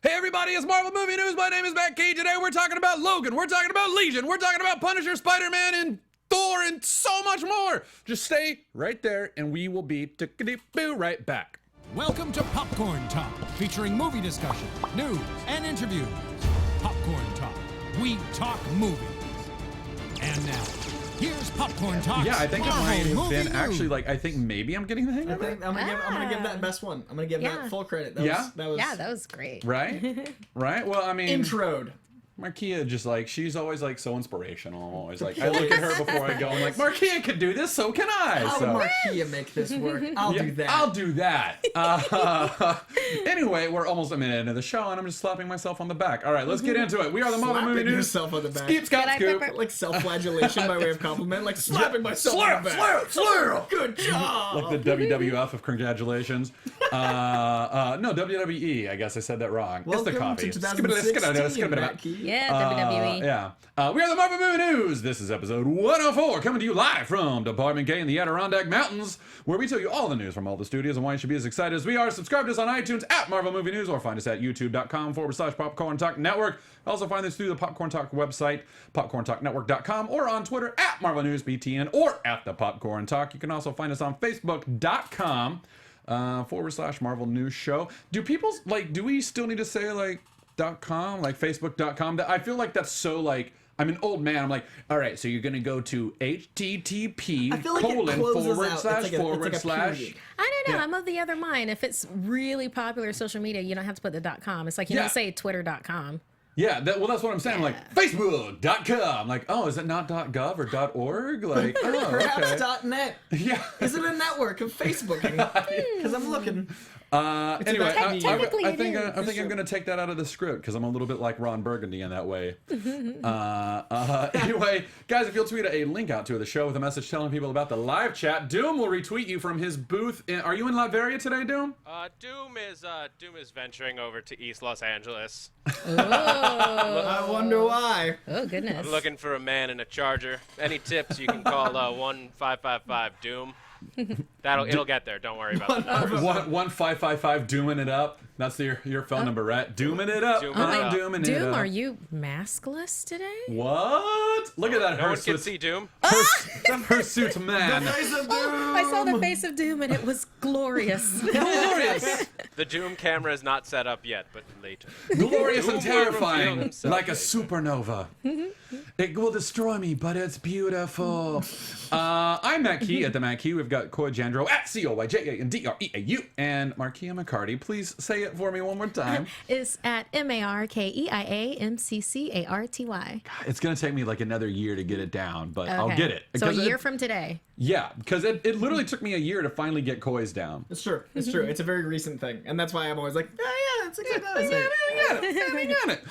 Hey everybody, it's Marvel Movie News. My name is Matt Key. Today we're talking about Logan, we're talking about Legion, we're talking about Punisher, Spiderman, and Thor, and so much more. Just stay right there and we will be tickety-boo right back. Welcome to Popcorn Talk, featuring movie discussion, news, and interviews. Popcorn Talk. We talk movies. And now, here's Popcorn Talk. Yeah, I think it might have been actually like, I think maybe I'm getting the hang of it. I'm gonna give that best one. I'm gonna give that full credit. That was great. Right? Right? Well, I mean... Introed. Markia just like, she's always like so inspirational. I'm always like, I look at her before I go, I'm like, Markia could do this, so can I. How so, would Markia make this work? I'll do that. I'll do that. Anyway, we're almost a minute into the show, and I'm just slapping myself on the back. All right, let's get into it. We are the Marvel Movie News. Yourself on the back. Skeep, Scott, Scoop. Like self-flagellation by way of compliment, like slapping myself on the back. Slap. Good job. Like the WWF of congratulations. No, WWE. I guess I said that wrong. Welcome it's the coffee. to 2016, WWE. Yeah. We are the Marvel Movie News. This is episode 104, coming to you live from Department K in the Adirondack Mountains, where we tell you all the news from all the studios and why you should be as excited as we are. Subscribe to us on iTunes at Marvel Movie News, or find us at youtube.com/Popcorn Talk Network. Also find us through the Popcorn Talk website, popcorntalknetwork.com, or on Twitter at Marvel News BTN, or at the Popcorn Talk. You can also find us on Facebook.com /Marvel News Show. Do people like? Do we still need to say like .com, like Facebook.com? I feel like that's so like. I'm an old man. I'm like, all right, so you're gonna go to http:// I feel like it closes out. It's like a period. I don't know. I'm of the other mind. If it's really popular social media, you don't have to put the .com. It's like you don't say twitter.com. Yeah, well, that's what I'm saying. I'm like, Facebook.com. Like, oh, is it not .gov or .org? Like, oh, Perhaps okay. .net. Yeah. Is it a network of Facebooking? Because I'm looking. Anyway, I think I'm Sure. going to take that out of the script because I'm a little bit like Ron Burgundy in that way. Anyway, guys, if you'll tweet a link out to the show with a message telling people about the live chat, Doom will retweet you from his booth. Are you in Latveria today, Doom? Doom is venturing over to East Los Angeles. I wonder why. Oh, goodness. I'm looking for a man in a Charger. Any tips, you can call 1-555-DOOM. It'll get there. Don't worry about that. 1-555 dooming it up. That's your phone number, right? Dooming it up. Dooming it Doom, up. are you maskless today? What? Look at that. No one can see Doom. Her suit's man. The face of Doom. Oh, I saw the face of Doom and it was glorious. Glorious. The Doom camera is not set up yet, but later. Glorious and Doom will reveal terrifying, himself like a later. supernova. It will destroy me, but it's beautiful. I'm Matt Key at the Matt Key. We've got Coy Jandro at COYJANDREAU and Markia McCarty. Please say it for me one more time. Is at MARKEIAMCCARTY. It's gonna take me like another year to get it down, but I'll get it. So a Because year from today. Yeah, because it literally took me a year to finally get Coy's down. It's true. It's true. It's a very recent thing, and that's why I'm always like, oh yeah, it's a good We got it.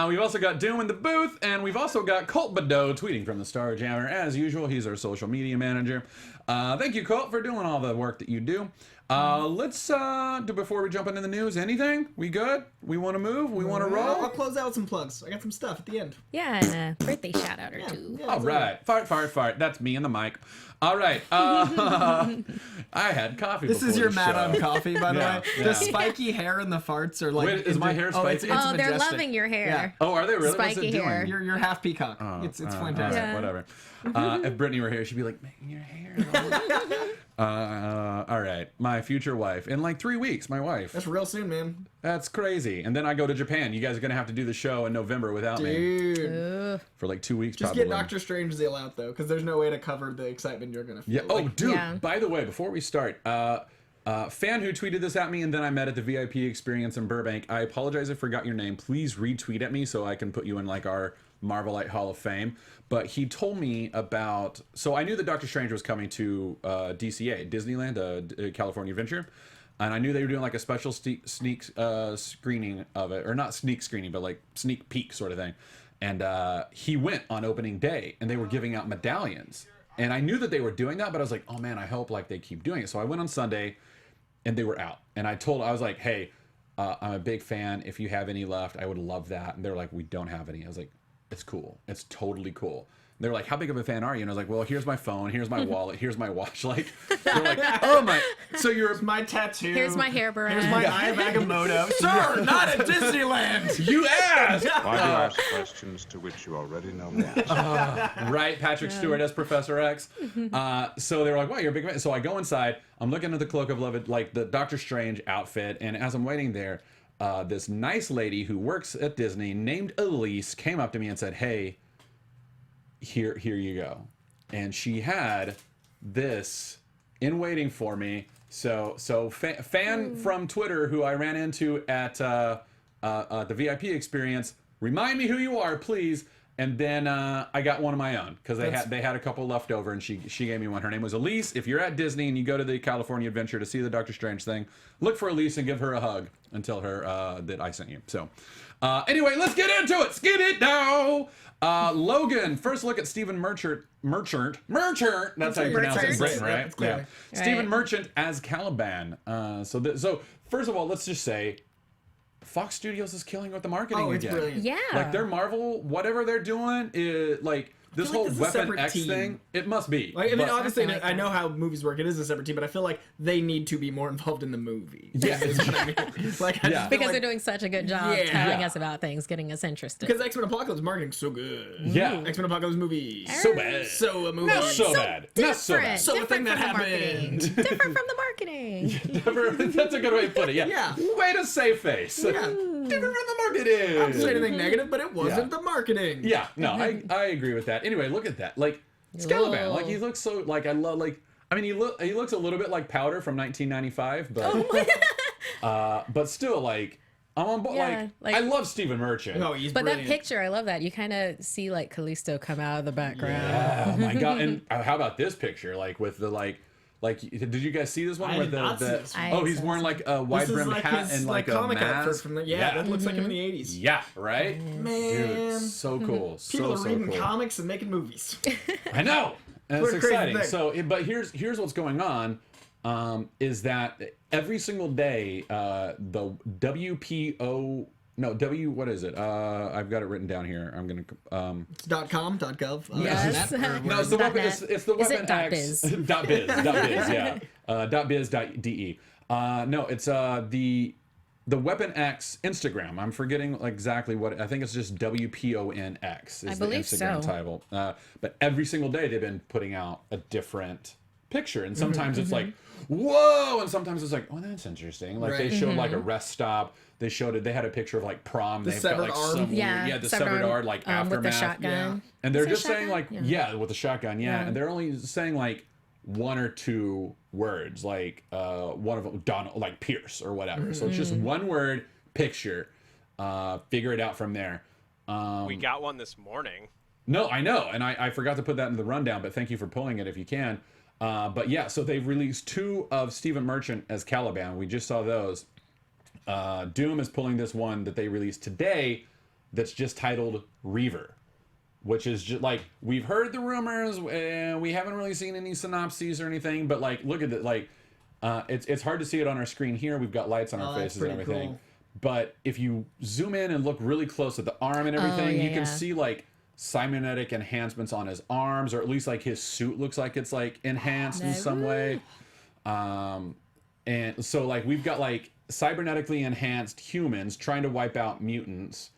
We've also got Doom in the booth, and we've also got Colt Badeau tweeting from the Star Jammer. As usual, he's our social media manager. Thank you, Colt, for doing all the work that you do. Let's do, before we jump into the news, anything? We good? We want to move? We want to roll? I'll close out with some plugs. I got some stuff at the end. Yeah, and a birthday shout out or two. Yeah, All right. Fart. That's me and the mic. All right. I had coffee This before is your the Matt show. on coffee, by the Yeah, way. yeah. The spiky hair and the farts are like... Wait, is my hair spiky? It's Oh, they're majestic. loving your hair. Oh, are they really? What's Spiky it doing? hair. You're half peacock. It's fantastic. All right, whatever. If Brittany were here, she'd be like, making your hair. All right. My future wife. In like 3 weeks, my wife. That's real soon, man. That's crazy. And then I go to Japan. You guys are going to have to do the show in November without me. Dude. For like 2 weeks, Just probably. get Doctor Strange Zeal out, though, because there's no way to cover the excitement you're going to feel. Yeah. Oh, Like, dude. Yeah. By the way, before we start, fan who tweeted this at me and then I met at the VIP experience in Burbank. I apologize, I forgot your name. Please retweet at me so I can put you in like our Marvelite Hall of Fame. But he told me about... So I knew that Doctor Strange was coming to DCA, Disneyland, California Adventure. And I knew they were doing like a special sneak screening of it. Or not sneak screening, but like sneak peek sort of thing. And he went on opening day and they were giving out medallions. And I knew that they were doing that, but I was like, oh man, I hope like they keep doing it. So I went on Sunday and they were out. And I was like, hey, I'm a big fan. If you have any left, I would love that. And they're like, we don't have any. I was like, it's cool. It's totally cool. They're like, how big of a fan are you? And I was like, well, here's my phone, here's my wallet, here's my watch. Like, they're like, oh my. So you're my tattoo. Here's my hair brand. Here's my Eye of Agamotto. Sir, not at Disneyland. you asked. Why do you ask questions to which you already know the answer? Right, Patrick Stewart as Professor X. So they were like, wow, you're a big fan. So I go inside. I'm looking at the Cloak of Love, like the Doctor Strange outfit. And as I'm waiting there, this nice lady who works at Disney named Ellis came up to me and said, hey, here you go. And she had this in waiting for me. So fan from Twitter who I ran into at the VIP experience, remind me who you are, please. And then I got one of my own because they had a couple left over, and she gave me one. Her name was Elise. If you're at Disney and you go to the California Adventure to see the Doctor Strange thing, look for Elise and give her a hug and tell her that I sent you. So anyway, let's get into it. Skid it now. Logan, first look at Stephen Merchant. That's how you pronounce it in Britain, right? Yeah. Right. Stephen Merchant as Caliban. So first of all, let's just say Fox Studios is killing with the marketing Oh, it's again. brilliant. Yeah. Like their Marvel, whatever they're doing, is like this feel whole like this is a Weapon separate X team. thing. It must be. Like, I mean, But- obviously, I like I know that. how movies work. It is a separate team, but I feel like they need to be more involved in the movie. Yeah. Is what I mean. Like, I Yeah. just feel because like, they're doing such a good job Yeah. telling Yeah. us about things, getting us interested. because X-Men Apocalypse marketing's so good. Yeah. X-Men Apocalypse movie. so bad. So a movie. Not so bad. Not so Different. bad. So a thing Different that from the marketing. happened. Different from the marketing. That's a good way to put it. Yeah. Yeah. Way to save face. Yeah. Different from the marketing. I'm not saying anything negative, but it wasn't Yeah. the marketing. Yeah. No, I agree with that. Anyway, look at that. Like Caliban. Like he looks so like I love like. I mean, he looks a little bit like Powder from 1995, but but still like I'm on board. Yeah, like like- I love Stephen Merchant. Oh, he's But brilliant. that picture, I love that. You kind of see like Callisto come out of the background. Oh my god! And how about this picture? Like with the like, did you guys see this one? I where did not see this one. Oh, he's wearing like a wide This is brimmed like hat his and like a comic outfit mask. from the that looks like him in the 80s. Yeah, right. Man, Dude, so cool. people are so reading cool. comics and making movies. I know. And What it's a crazy exciting. thing. So, but here's what's going on. Is that every single day the what is it? I've got it written down here. I'm gonna It's .com, .gov. Yes. net, or no, it's the Dot weapon. net. It's the Is weapon it dot X. biz? Dot biz. Yeah. .biz.de. No, it's the Weapon X Instagram. I'm forgetting exactly what. I think it's just WPONX is I the believe Instagram so. title. But every single day they've been putting out a different picture, and sometimes it's like whoa, and sometimes it's like oh that's interesting. Like they Right. showed like a rest stop. They showed it. They had a picture of like prom. They've got severed like arm. some Yeah, weird, the severed arm like aftermath. with the shotgun. Yeah. And they're Is it just a saying like, shotgun? yeah, with the shotgun, yeah. Yeah. And they're only saying like one or two words, like one of them, Donald, like Pierce or whatever. So it's just one word, picture. Figure it out from there. We got one this morning. No, I know, and I forgot to put that in the rundown, but thank you for pulling it if you can. But yeah, so they've released 2 of Stephen Merchant as Caliban. We just saw those. Doom is pulling this one that they released today that's just titled Reaver, which is just like we've heard the rumors and we haven't really seen any synopses or anything, but like look at it, like it's hard to see it on our screen here. We've got lights on our that's faces and pretty everything. cool. But if you zoom in and look really close at the arm and everything, yeah, you can yeah. see like cybernetic enhancements on his arms, or at least like his suit looks like it's like enhanced in some way. And so like we've got like cybernetically enhanced humans trying to wipe out mutants,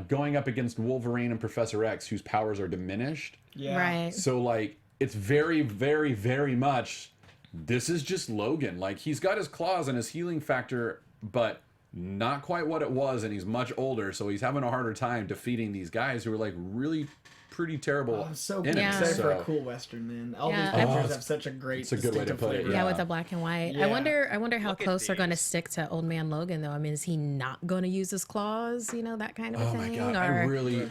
going up against Wolverine and Professor X, whose powers are diminished. Yeah. Right. So like it's very, very, very much this is just Logan. Like he's got his claws and his healing factor, but not quite what it was, and he's much older, so he's having a harder time defeating these guys who are like really pretty terrible I'm so enemies. Yeah. excited for a So cool Western, man. All Yeah, these I- pictures have such a great it's a good way to distinctive put it, flavor. Yeah, Yeah. with the black and white. Yeah. I wonder how Look at close they're going to these. stick to Old Man Logan, though. I mean, is he not going to use his claws? You know, that kind of a Oh my thing. god!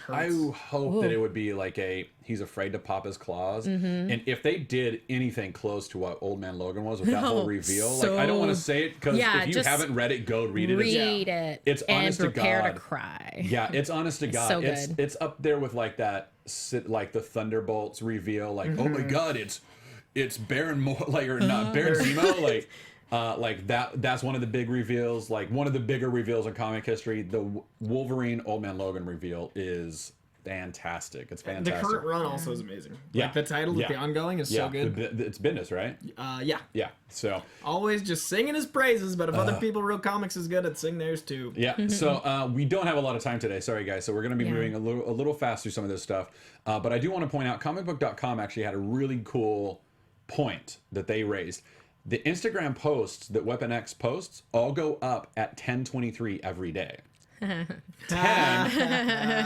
I hope that it would be like he's afraid to pop his claws, Mm-hmm. and if they did anything close to what Old Man Logan was with that whole No, reveal, like I don't want to so- say it because Yeah, if you just haven't read it, go read it. Read it. It's and honest to prepare God. to cry. Yeah, it's honest to God. so it's good. it's up there with like that, like the Thunderbolts reveal. Like, oh my God, it's Baron not Baron Zemo. Like that. That's one of the big reveals. Like one of the bigger reveals in comic history. The Wolverine Old Man Logan reveal is fantastic. It's fantastic. The current run also is amazing. Yeah. Like the title with the ongoing is so good. It's Bendis, right? Yeah. Yeah. So always just singing his praises, but if other people real comics is good, I'd sing theirs too. Yeah. So we don't have a lot of time today. Sorry, guys. So we're going to be moving a little fast through some of this stuff. But I do want to point out, comicbook.com actually had a really cool point that they raised. The Instagram posts that Weapon X posts all go up at 10:23 every day. 10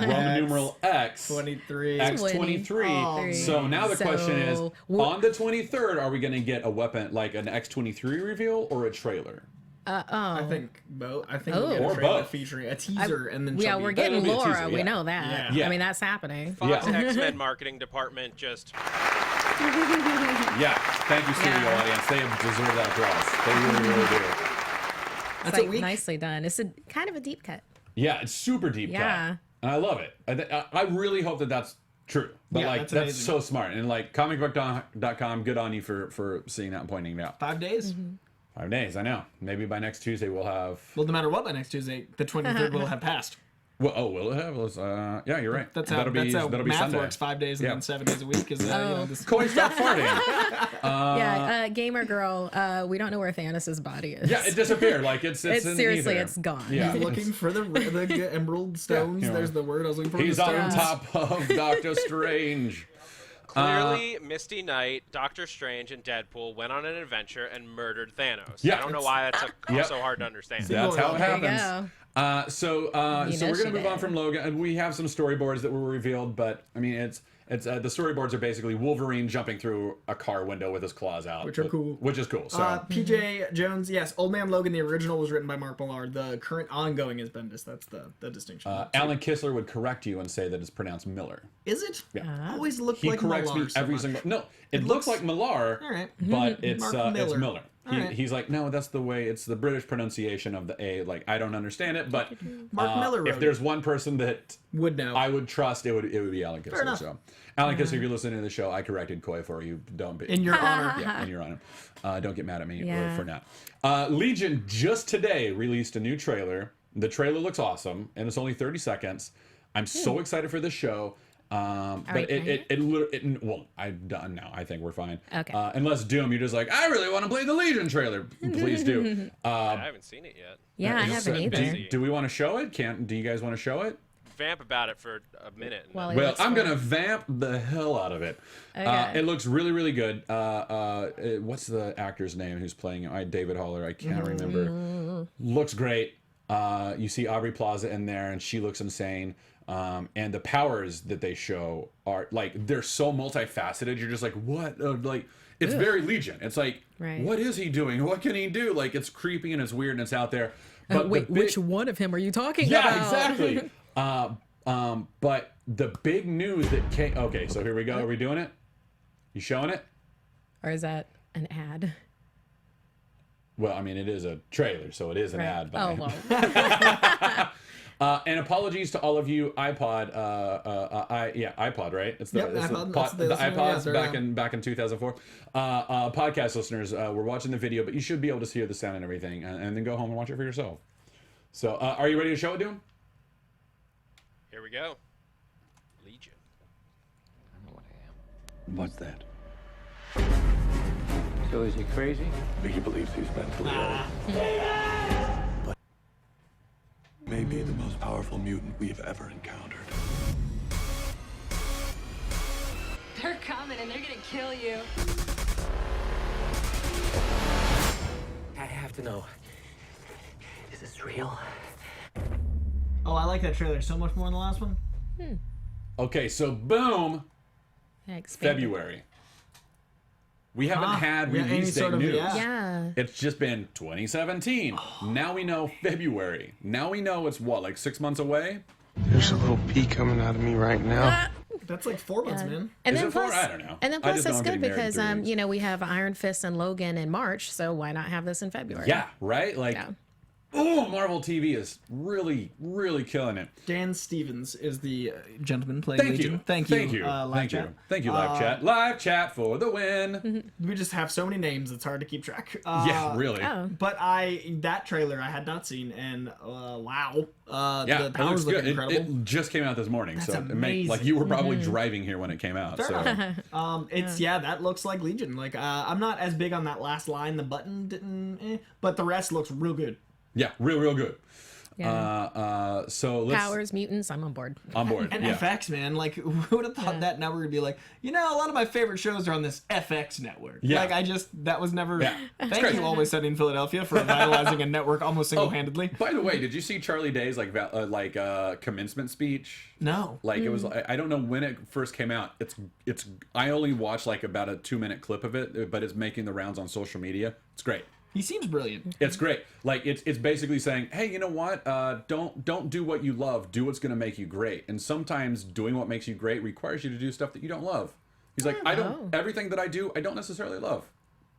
Roman numeral X 23 X23. Oh, so now the question is, on the 23rd, are we going to get a weapon like an X23 reveal or a trailer? I think both. I think we'll get Or a trailer both. featuring a teaser and then Yeah, we're getting That'll be a Laura. teaser, We yeah. know that. Yeah. I mean, that's happening. Fox X-Men marketing department just... Yeah. Thank you, studio audience. They deserve that applause. They really, really do. That's Like, a week. nicely done. It's a kind of a deep cut. Yeah, it's super deep cut. And I love it. I really hope that that's true. But Yeah, like, that's so smart. And like, comicbook.com, good on you for seeing that and pointing it out. 5 days. 5 days, I know. Maybe by next Tuesday we'll have... Well, no matter what, by next Tuesday, the 23rd will have passed. Well, will it have? Yeah, you're right. That's how that'll be math Sunday. works. 5 days and then 7 days a week. Is this... Corey, stop farting. Gamer girl. We don't know where Thanos' body is. Yeah, it disappeared. Like it's seriously, either. it's gone. Yeah. looking for the emerald stones. Yeah. There's the word I was looking for. He's the on stones. top of Doctor Strange. Clearly, Misty Knight, Doctor Strange, and Deadpool went on an adventure and murdered Thanos. Yeah. I don't know why that's so hard to understand. That's how it There you happens. go. So we're gonna move on from Logan. We have some storyboards that were revealed, but I mean, it's the storyboards are basically Wolverine jumping through a car window with his claws out, Which are cool. Which is cool. So PJ Jones, yes. Old Man Logan, the original, was written by Mark Millar. The current ongoing is Bendis. That's the distinction. Alan Kistler would correct you and say that it's pronounced Miller. Is it? Yeah. Always looked He like corrects Millar me so every much. single. No, it looks like Millar, All right. but it's Mark it's Miller. Miller. Right. He's like, no, that's the way. It's the British pronunciation of the A. Like, I don't understand it, but Mark Miller wrote if there's one person that would know. I would trust, it would be Alan Kistler. enough. So, Alan Kistler, if you're listening to the show, I corrected Koi for you. Don't be In your honor. Yeah, in your honor. Don't get mad at me for that. Legion just today released a new trailer. The trailer looks awesome, and it's only 30 seconds. I'm so excited for this show. But well, I'm done now. I think we're fine. Okay. Unless Doom, you're just like, I really want to play the Legion trailer. Please do. I haven't seen it yet. Yeah, I haven't either. Do we want to show it? Do you guys want to show it? Vamp about it for a minute. Well, I'm gonna vamp the hell out of it. Okay. It looks really, really good. What's the actor's name who's playing it? David Haller. I can't remember. Looks great. You see Aubrey Plaza in there, and she looks insane. And the powers that they show are like they're so multifaceted. You're just like, what? Like it's very Legion. It's like, what is he doing? What can he do? Like it's creepy and it's weird and it's out there. But wait, which one of him are you talking about? Yeah, exactly. But the big news that came. Okay, so here we go. Are we doing it? You showing it? Or is that an ad? Well, I mean, it is a trailer, so it is an ad. But Oh, well. And apologies to all of you iPod, right? It's the, Yep, it's iPod, the iPods yeah, back in 2004. Podcast listeners, we're watching the video, but you should be able to hear the sound and everything, and then go home and watch it for yourself. So, are you ready to show it, Doom? Here we go. Legion. I know what I am. What's that? So is he crazy? He believes he's mentally ill. But maybe the most powerful mutant we have ever encountered. They're coming and they're gonna kill you. I have to know. Is this real? Oh, I like that trailer so much more than the last one. Okay, so boom, Expanded. February. We haven't had any release date sort of- news. Yeah. It's just been 2017. Now we know February. Now we know it's what, like 6 months away? There's a little pee coming out of me right now. That's like 4 months, man. And Is then it 4? plus, I don't know. And then I plus, just know it's I'm good getting married in because 3 weeks. we have Iron Fist and Logan in March, so why not have this in February? Yeah, right? Like, Yeah. Oh, Marvel TV is really, really killing it. Dan Stevens is the gentleman playing Thank Legion. you. Thank you. Thank you. Live Thank chat. you. Thank you, live chat. Live chat for the win. We just have so many names; it's hard to keep track. Yeah, really. Oh. But that trailer I had not seen, and wow, Yeah, the powers look incredible. It just came out this morning, That's so it may, like amazing. you were probably driving here when it came out. Fair So enough. That looks like Legion. Like I'm not as big on that last line. The button didn't, but the rest looks real good. yeah, real good. Yeah. So let's Powers, mutants, I'm on board. And yeah. FX, man, like who would have thought that network would be like, a lot of my favorite shows are on this FX network. Yeah. Like that was never. Yeah. Thank great. you, Always Sunny in Philadelphia, for revitalizing a network almost single-handedly. By the way, did you see Charlie Day's commencement speech? No. Like it was. I don't know when it first came out. It's. I only watched like about a 2-minute clip of it, but it's making the rounds on social media. It's great. He seems brilliant. It's great. Like it's basically saying, hey, you know what? Don't do what you love. Do what's gonna make you great. And sometimes doing what makes you great requires you to do stuff that you don't love. He's like, everything that I do, I don't necessarily love,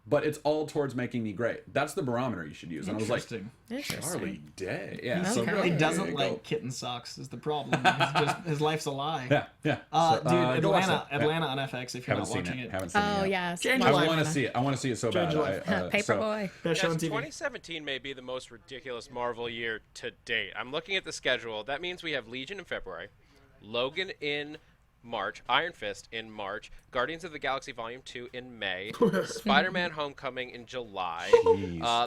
but it's all towards making me great. That's the barometer you should use. And I was like, Charlie Day. Yeah. So He really there doesn't you like go. kitten socks is the problem. It's just, his life's a lie. Yeah. Dude, go watch that. Atlanta on FX if you're Haven't not watching it. Haven't seen it. Oh, yet. yes. Change I your life. want to see it. I want to see it so Change bad. your life. Paperboy. Best show on TV. 2017 may be the most ridiculous Marvel year to date. I'm looking at the schedule. That means we have Legion in February, Logan in March, Iron Fist in March, Guardians of the Galaxy Volume 2 in May, Spider-Man Homecoming in July,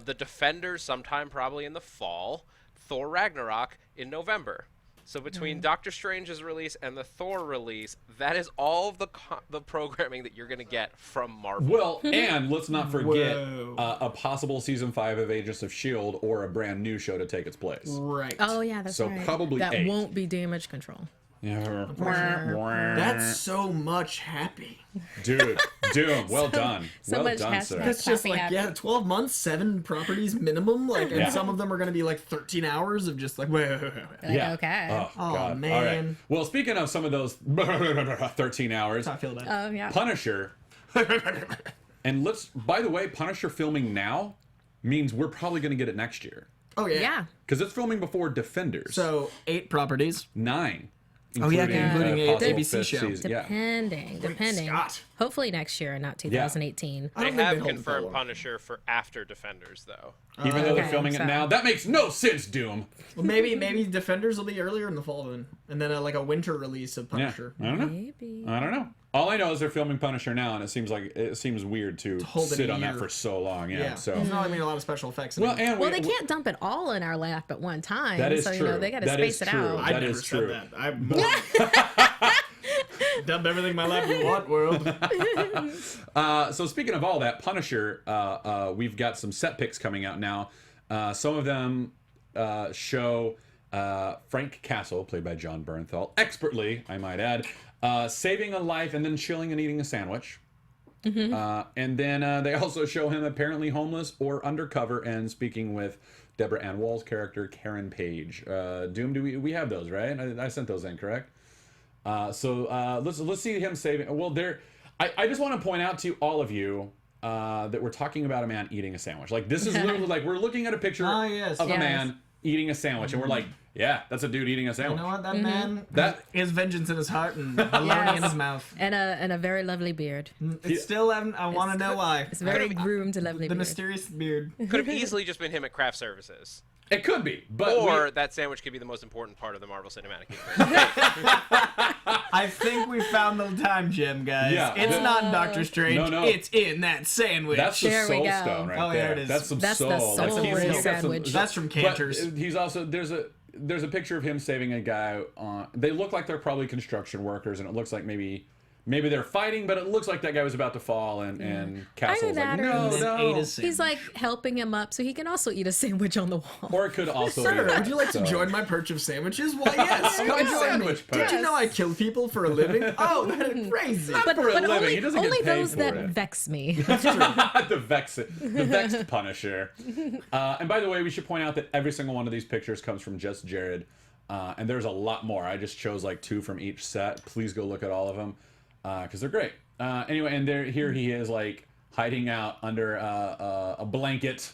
The Defenders sometime probably in the fall, Thor Ragnarok in November. So between Doctor Strange's release and the Thor release, that is all of the programming that you're going to get from Marvel. Well, and let's not forget Whoa. a possible season 5 of Agents of S.H.I.E.L.D. or a brand new show to take its place. Right. Oh, yeah, that's So right. probably that 8. won't be Damage Control. Yeah. That's so much happy. Dude, Doom, well done. So well much done, sir. hashtag. That's just Happy. 12 months, 7 properties minimum, and Yeah. some of them are going to be like 13 hours of just like, wait. Yeah. Okay. Oh, God. man. All right. Well, speaking of some of those 13 hours, I feel that. Oh, yeah. Punisher. And by the way, Punisher filming now means we're probably going to get it next year. Oh, yeah. Yeah. Because it's filming before Defenders. So, 8 properties. 9. Oh, yeah, including a possible ABC fifth show. season. Yeah. Depending. Scott. Hopefully next year and not 2018. I They don't think have hold it that confirmed long. Punisher for after Defenders, though. Even though they're Okay, filming it so- now. That makes no sense, Doom. Well, maybe Defenders will be earlier in the fall then, and then a winter release of Yeah. Punisher. I don't know. Maybe. I don't know. All I know is they're filming Punisher now, and it seems weird to hold it sit a on that year. for so long. Yeah. Yeah. So. There's not a lot of special effects. Well, and Well, they can't dump it all in our lap at one time. That is so, true. they got to That is space it true. out. I that never is said true. that. Dump everything in my lap you want, world. So speaking of all that, Punisher, we've got some set pics coming out now. Some of them show Frank Castle, played by John Bernthal, expertly, I might add, saving a life and then chilling and eating a sandwich. And then they also show him apparently homeless or undercover and speaking with Deborah Ann Wall's character, Karen Page. Doom, we have those, right? I sent those in, correct? So let's see him saving. Well, I just want to point out to all of you that we're talking about a man eating a sandwich. Like this is literally like we're looking at a picture yes. of a Yes. man eating a sandwich, and we're like, yeah, that's a dude eating a You sandwich. know what? That man has vengeance in his heart and baloney in his mouth. And a very lovely beard. It's still, I want to know why. It's very groomed, lovely The beard. mysterious beard. Could have easily just been him at craft services. It could be, but Or that sandwich could be the most important part of the Marvel Cinematic Universe. I think we found the time gem, guys. Yeah. It's not Doctor Strange. No. It's in that sandwich. that's the There we soul go. stone right Oh, there. there it is. That's some That's soul. the soul he's in got some- sandwich. That's from but Cantor's. he's also there's a picture of him saving a guy. They look like they're probably construction workers, and it looks like maybe they're fighting, but it looks like that guy was about to fall, and Castle's like, that or no, he's- no. Ate his sandwich. He's like helping him up so he can also eat a sandwich on the wall. Or it could also Sir, be would you like to so- join my perch of sandwiches? Why, yes. Come join me. Sandwich perch. Did you know I kill people for a living? Oh, that is crazy. for a living. only, He doesn't get only paid those for that it. vex me. the vexed Punisher. And by the way, we should point out that every single one of these pictures comes from Just Jared, and there's a lot more. I just chose like 2 from each set. Please go look at all of them because they're great. Anyway, and here he is like hiding out under a blanket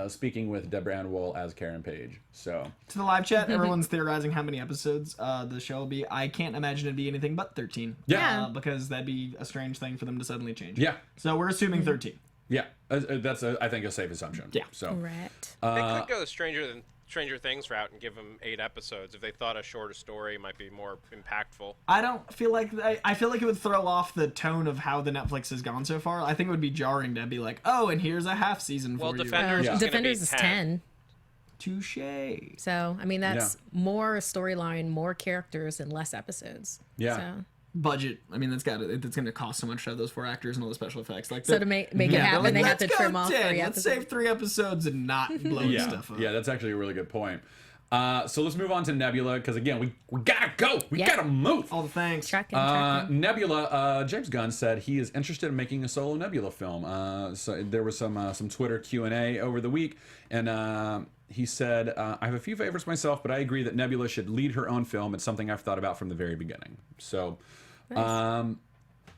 speaking with Deborah Ann Wool as Karen Page. So to the live chat, everyone's theorizing how many episodes the show will be. I can't imagine it'd be anything but 13. Yeah. Because that'd be a strange thing for them to suddenly change. Yeah. So we're assuming 13. Yeah, that's I think a safe assumption. Yeah. So Right. They could go the Stranger Things route and give them 8 episodes if they thought a shorter story might be more impactful. I don't feel like I feel like it would throw off the tone of how the Netflix has gone so far. I think it would be jarring to be like, oh, and here's a half season for you. Defenders, Defenders is 10. Touche. So I mean that's more storyline, more characters, and less episodes. Yeah. So. Budget. I mean, it's going to cost so much to have those 4 actors and all the special effects. Like so to make it happen, like, they have to trim off 10. 3 Let's episodes. save 3 episodes and not blow stuff up. Yeah, that's actually a really good point. So let's move on to Nebula, because again, we gotta go. We gotta move. All the thanks. Tracking. Nebula, James Gunn said he is interested in making a solo Nebula film. So there was some Twitter Q&A over the week, and he said, I have a few favorites myself, but I agree that Nebula should lead her own film. It's something I've thought about from the very beginning. So nice.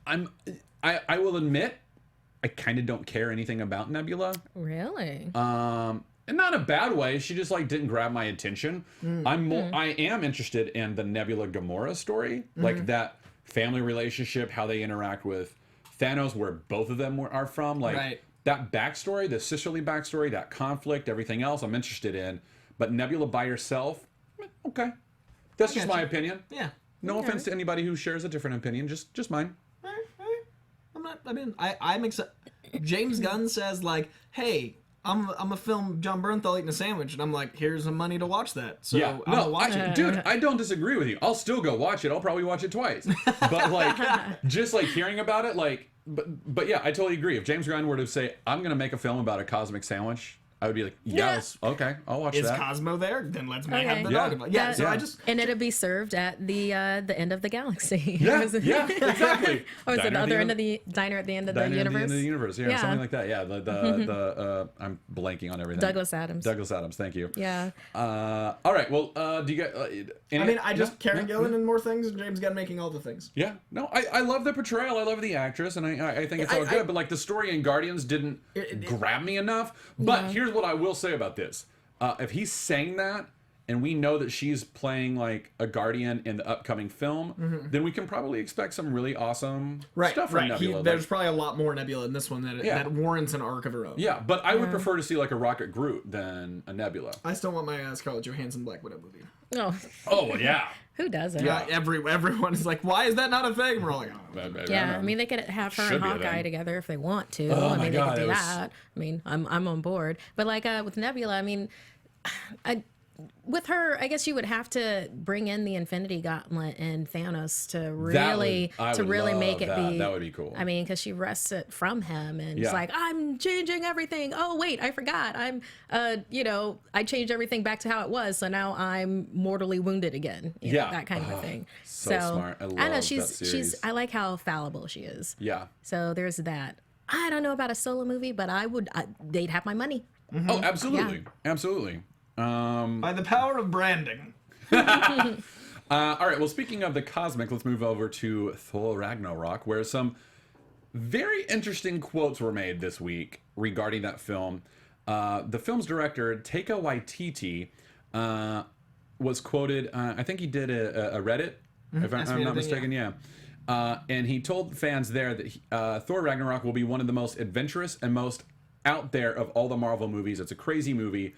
I will admit, I kind of don't care anything about Nebula. Really? And not in a bad way. She just like didn't grab my attention. I am interested in the Nebula Gamora story, like that family relationship, how they interact with Thanos, where both of them are from, like that backstory, the sisterly backstory, that conflict, everything else. I'm interested in, but Nebula by herself, okay, that's just my opinion. Yeah. No offense to anybody who shares a different opinion, just mine. I'm excited. James Gunn says like, hey, I'm a film John Bernthal eating a sandwich, and I'm like, here's some money to watch that. So yeah, I'll watch it. Dude, I don't disagree with you. I'll still go watch it. I'll probably watch it twice. But like, just like hearing about it, like, but yeah, I totally agree. If James Gunn were to say, I'm gonna make a film about a cosmic sandwich, I would be like, yes, okay, I'll watch that. Is Cosmo there? Then let's have the yeah. dog. Yeah, so I just and it'll be served at the end of the galaxy. Yeah, exactly. Or is it the other end of the diner at the end of the universe? At the end of the universe, yeah, something like that. Yeah, the I'm blanking on everything. Douglas Adams, thank you. Yeah. All right, well, do you guys? Karen Gillan and more things, and James Gunn making all the things. Yeah, no, I love the portrayal. I love the actress, and I think it's all good. But like the story in Guardians didn't grab me enough. But here's what I will say about this: if he's saying that, and we know that she's playing like a Guardian in the upcoming film, then we can probably expect some really awesome stuff from Nebula. There's probably a lot more Nebula in this one that warrants an arc of her own. Yeah, but I would prefer to see like a Rocket Groot than a Nebula. I still want my Scarlett Johansson Black Widow movie. No. Oh yeah. Who doesn't? Yeah, everyone is like, why is that not a thing? We're all like, oh. Yeah, I mean, they could have her and Hawkeye together if they want to. I mean, they could do that. I mean, I'm on board. But like with Nebula, I mean, with her, I guess you would have to bring in the Infinity Gauntlet and Thanos to really make it be. That would be cool. I mean, because she wrests it from him, and it's like, I'm changing everything. Oh wait, I forgot. I'm, I changed everything back to how it was, so now I'm mortally wounded again. You know, that kind of a thing. So smart. I know she's. I like how fallible she is. Yeah. So there's that. I don't know about a solo movie, but they'd have my money. Mm-hmm. Oh, absolutely, absolutely. By the power of branding. All right, well, speaking of the cosmic, let's move over to Thor Ragnarok, where some very interesting quotes were made this week regarding that film. The film's director, Taika Waititi, was quoted, I think he did a Reddit, if I'm not mistaken, and he told fans there that Thor Ragnarok will be one of the most adventurous and most out there of all the Marvel movies. It's a crazy movie.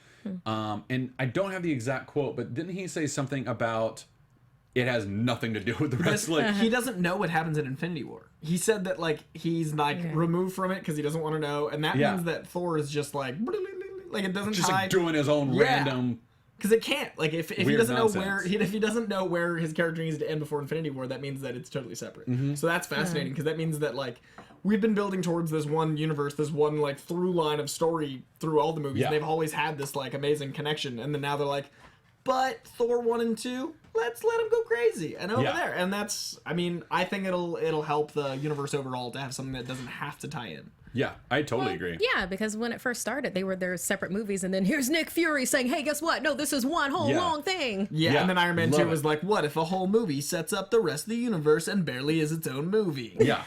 And I don't have the exact quote, but didn't he say something about it has nothing to do with the rest? Like, he doesn't know what happens in Infinity War. He said that like he's like removed from it because he doesn't want to know, and that means that Thor is just like it doesn't just like doing his own random. Because it can't. Like if he doesn't know if he doesn't know where his character needs to end before Infinity War, that means that it's totally separate. So that's fascinating because that means that like we've been building towards this one universe, this one like through line of story through all the movies. And they've always had this like amazing connection, and then now they're like, but Thor 1 and 2, let's let him go crazy and over there. And that's, I mean, I think it'll help the universe overall to have something that doesn't have to tie in. Yeah, I totally agree. Yeah, because when it first started, they were their separate movies, and then here's Nick Fury saying, "Hey, guess what? No, this is one whole long thing." Yeah, and then Iron Man 2 was like, "What if a whole movie sets up the rest of the universe and barely is its own movie?" Yeah.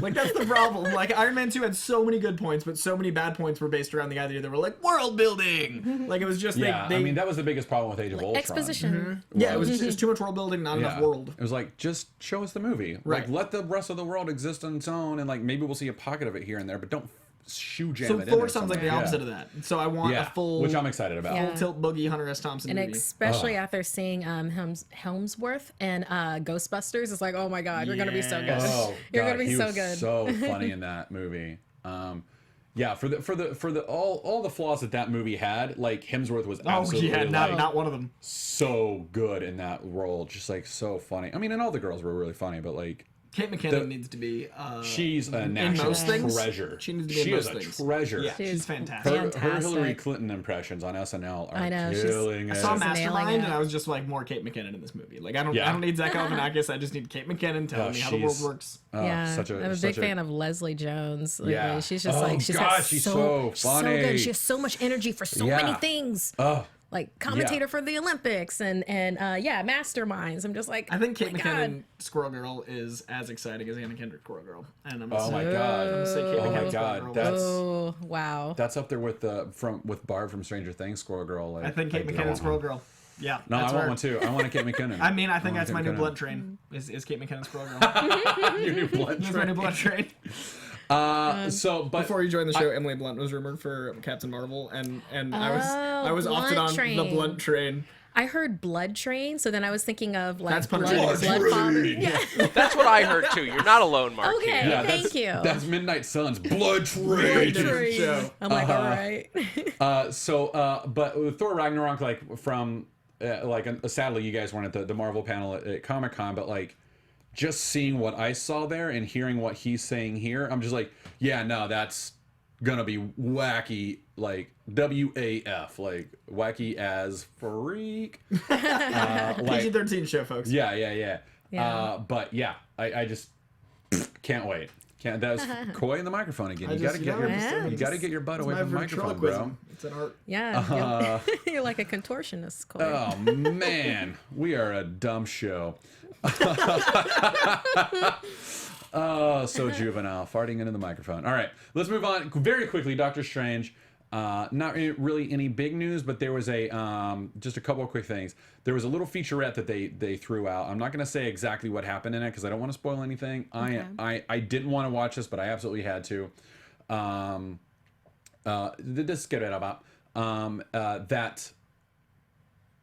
Like, that's the problem. Like, Iron Man 2 had so many good points, but so many bad points were based around the idea that were like, world building! Like, it was just... I mean, that was the biggest problem with Age of Ultron. Exposition. Yeah, it was just too much world building, not enough world. It was like, just show us the movie. Right. Like, let the rest of the world exist on its own, and like, maybe we'll see a pocket of it here and there, but don't shoe jam it in. So Thor there sounds like the somewhere. opposite of that. So I want a full... which I'm excited about. Full tilt boogie Hunter S. Thompson And movie. especially after seeing Helmsworth and Ghostbusters, it's like, oh my god, you're gonna be so good. Oh, You're God, gonna be he so was good. so funny in that movie. Yeah, for the all the flaws that movie had, like Hemsworth was absolutely not one of them. So good in that role, just like so funny. I mean, and all the girls were really funny, but like Kate McKinnon needs to be. She's a in national most things, treasure. She needs to be in most things. She is a treasure. Yeah, she's fantastic. Her Hillary Clinton impressions on SNL are killing it. I saw Mastermind, and I was just like, more Kate McKinnon in this movie. Like, I don't need Zach Galifianakis. I just need Kate McKinnon telling me how the world works. I'm a big fan of Leslie Jones. Like, Yeah. she's just like she's so funny. so good. She has so much energy for so many things. Like commentator for the Olympics and Masterminds. I'm just like, I think Kate McKinnon Squirrel Girl is as exciting as Anna Kendrick Squirrel Girl. And I'm oh my god! I'm gonna say Kate McKinnon Squirrel Girl. Wow. That's up there with Barb from Stranger Things Squirrel Girl. Like, I think Kate McKinnon Squirrel Girl. Yeah. No, I want one too. I want a Kate McKinnon. I mean, I think that's my new blood train. Is Kate McKinnon Squirrel Girl? Your new blood train. That's my new blood train. Before you joined the show, Emily Blunt was rumored for Captain Marvel, and I was often on the Blunt train. I heard Blood Train, so then I was thinking of like that's Blood Father. Yeah. That's what I heard too. You're not alone, Mark. Okay, yeah, thank you. That's Midnight Suns. Blood Train. Show. I'm like, all right. But with Thor Ragnarok, like from sadly, you guys weren't at the Marvel panel at Comic-Con, but like, just seeing what I saw there and hearing what he's saying here, I'm just like, yeah, no, that's gonna be wacky, like WAF, like wacky as freak. PG-13 show, folks. Yeah. But yeah, I just can't wait. That was Coy in the microphone again. You gotta get your butt away from the microphone, bro. It's an art. Yeah, you're like a contortionist, Coy. Oh man, we are a dumb show. Oh, so juvenile, farting into the microphone. All right, let's move on very quickly. Doctor Strange. Not really any big news, but there was just a couple of quick things. There was a little featurette that they threw out. I'm not going to say exactly what happened in it because I don't want to spoil anything. Okay. I didn't want to watch this, but I absolutely had to. This get it about that.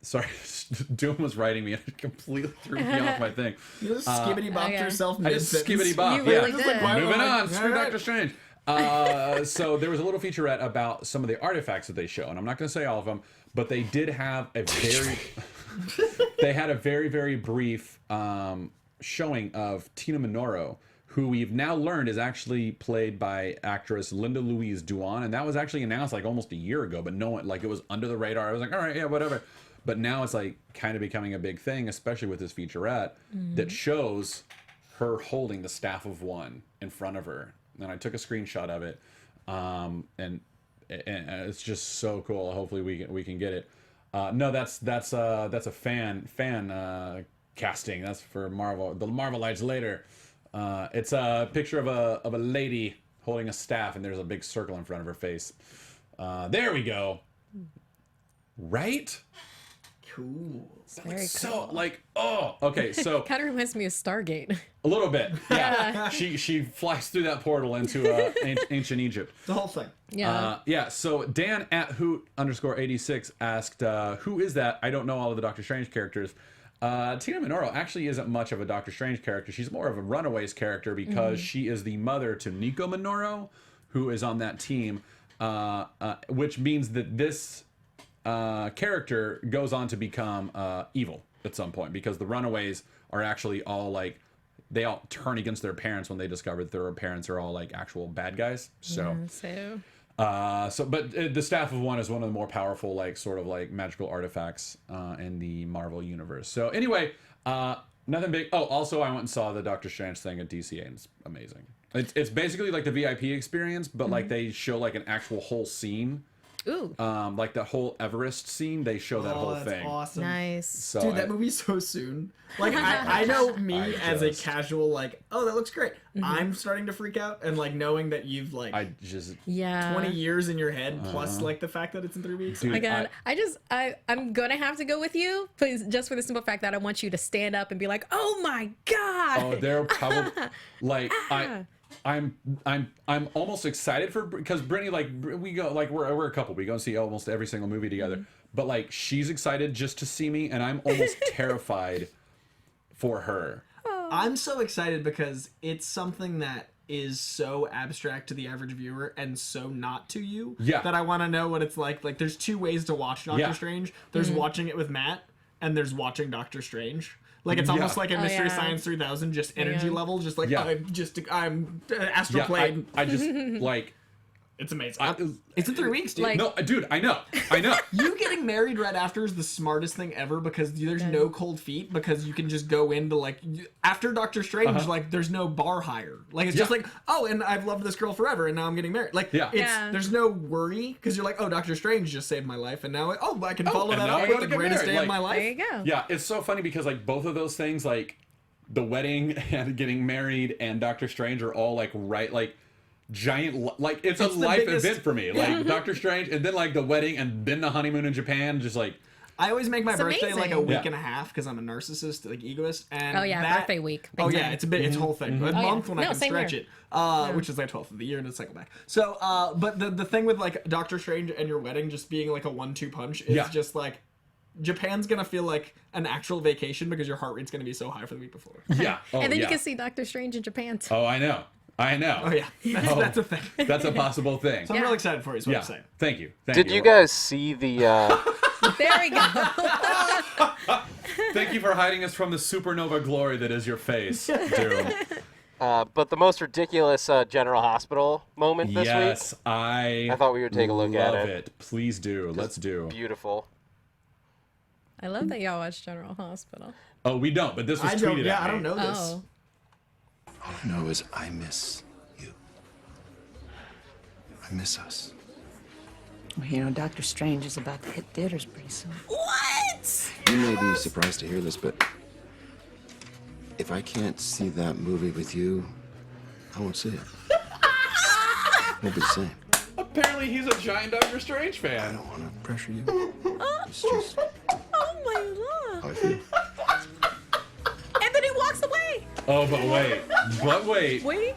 Sorry, Doom was writing me and it completely threw me off my thing. You just skibbity bopped yourself I just skibbity bopped. You really did. Moving on. Screw Doctor Strange. So there was a little featurette about some of the artifacts that they show, and I'm not going to say all of them, but they did have a very very brief showing of Tina Minoru, who we've now learned is actually played by actress Linda Louise Duan, and that was actually announced like almost a year ago, but no one, like, it was under the radar. I was like, all right, yeah, whatever. But now it's like kind of becoming a big thing, especially with this featurette that shows her holding the staff of one in front of her. And I took a screenshot of it, and it's just so cool. Hopefully we can get it. No, that's a fan casting. That's for Marvel. The Marvellites later. It's a picture of a lady holding a staff, and there's a big circle in front of her face. There we go. Right? Cool. Very so cool. like, oh, okay, so kind of reminds me of Stargate. A little bit, yeah. she flies through that portal into ancient Egypt. The whole thing. Yeah. So Dan at Hoot_86 asked, who is that? I don't know all of the Doctor Strange characters. Tina Minoru actually isn't much of a Doctor Strange character. She's more of a Runaways character because she is the mother to Nico Minoru, who is on that team, which means that this character goes on to become evil at some point, because the Runaways are actually all like, they all turn against their parents when they discover that their parents are all like actual bad guys. But the Staff of One is one of the more powerful, like, sort of like magical artifacts in the Marvel universe. So anyway, nothing big. Oh, also I went and saw the Doctor Strange thing at DCA, and it's amazing. It's basically like the VIP experience, but like they show like an actual whole scene Ooh. Like that whole Everest scene, they show that whole that's thing. Awesome. Nice. So Dude, that movie's so soon. Like, I know me as a just- casual, like, oh, that looks great. I'm starting to freak out, and like knowing that you've like I just 20 years in your head, plus like the fact that it's in 3 weeks. Dude, Oh my God, I'm gonna have to go with you, please, just for the simple fact that I want you to stand up and be like, "Oh my God!" Oh, they're probably like I'm almost excited for because Brittany, like, we go like we're a couple. We go and see almost every single movie together. But like she's excited just to see me, and I'm almost terrified for her. I'm so excited because it's something that is so abstract to the average viewer and so not to you that I want to know what it's like. Like, there's 2 ways to watch Doctor Strange. There's watching it with Matt, and there's watching Doctor Strange. Like, it's almost like a Mystery Science 3000, just energy level, just like I'm astral plane. I just like. It's amazing. It's in 3 weeks, dude. No, dude, I know. You getting married right after is the smartest thing ever because there's no cold feet because you can just go into like after Doctor Strange, like there's no bar hire. Like it's just like, oh, and I've loved this girl forever and now I'm getting married. Like there's no worry because you're like, oh, Doctor Strange just saved my life and now I can follow that up with the greatest day of my life. There you go. Yeah, it's so funny because like both of those things, like the wedding and getting married and Doctor Strange are all like giant, like it's a life event for me. Like Doctor Strange and then like the wedding and then the honeymoon in Japan, just like I always make my birthday amazing. like a week and a half because I'm a narcissist, like egoist. And birthday week. It's a whole thing. A month when I can stretch here. it, which is like 12th of the year and it's cycle back. So, but the thing with like Doctor Strange and your wedding just being like a 1-2 punch is just like Japan's gonna feel like an actual vacation because your heart rate's gonna be so high for the week before. Yeah, and then you can see Doctor Strange in Japan too. Oh, I know. Oh yeah, that's a thing. That's a possible thing. So I'm really excited for you. Is what I'm saying. Thank you. Did you guys see the? There we go. Thank you for hiding us from the supernova glory that is your face, Doom. But the most ridiculous General Hospital moment this week. Yes, I thought we would take a look at it. Please do. Let's do. Beautiful. I love that y'all watch General Hospital. Oh, we don't, but this was tweeted at me. Yeah, I don't know this. Oh. All I know is I miss you. I miss us. Well, you know, Doctor Strange is about to hit theaters pretty soon. What? You may be surprised to hear this, but if I can't see that movie with you, I won't see it. Won't be the same. Apparently, he's a giant Doctor Strange fan. I don't want to pressure you. It's just Oh my how I Lord. feel. And then he walks away. Oh, but wait. Wait.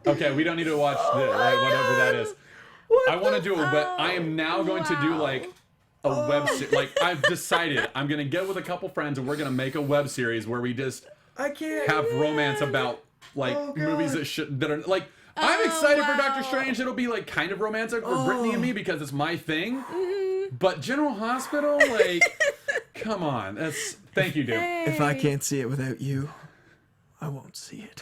Okay, we don't need to watch whatever that is. I want to do a web. I am now going to do like a web series. Like I've decided I'm gonna get with a couple friends and we're gonna make a web series where we just have romance about like movies that are like. I'm excited for Doctor Strange. It'll be like kind of romantic for Brittany and me because it's my thing. But General Hospital, like, come on. Thank you, dude. If I can't see it without you, I won't see it.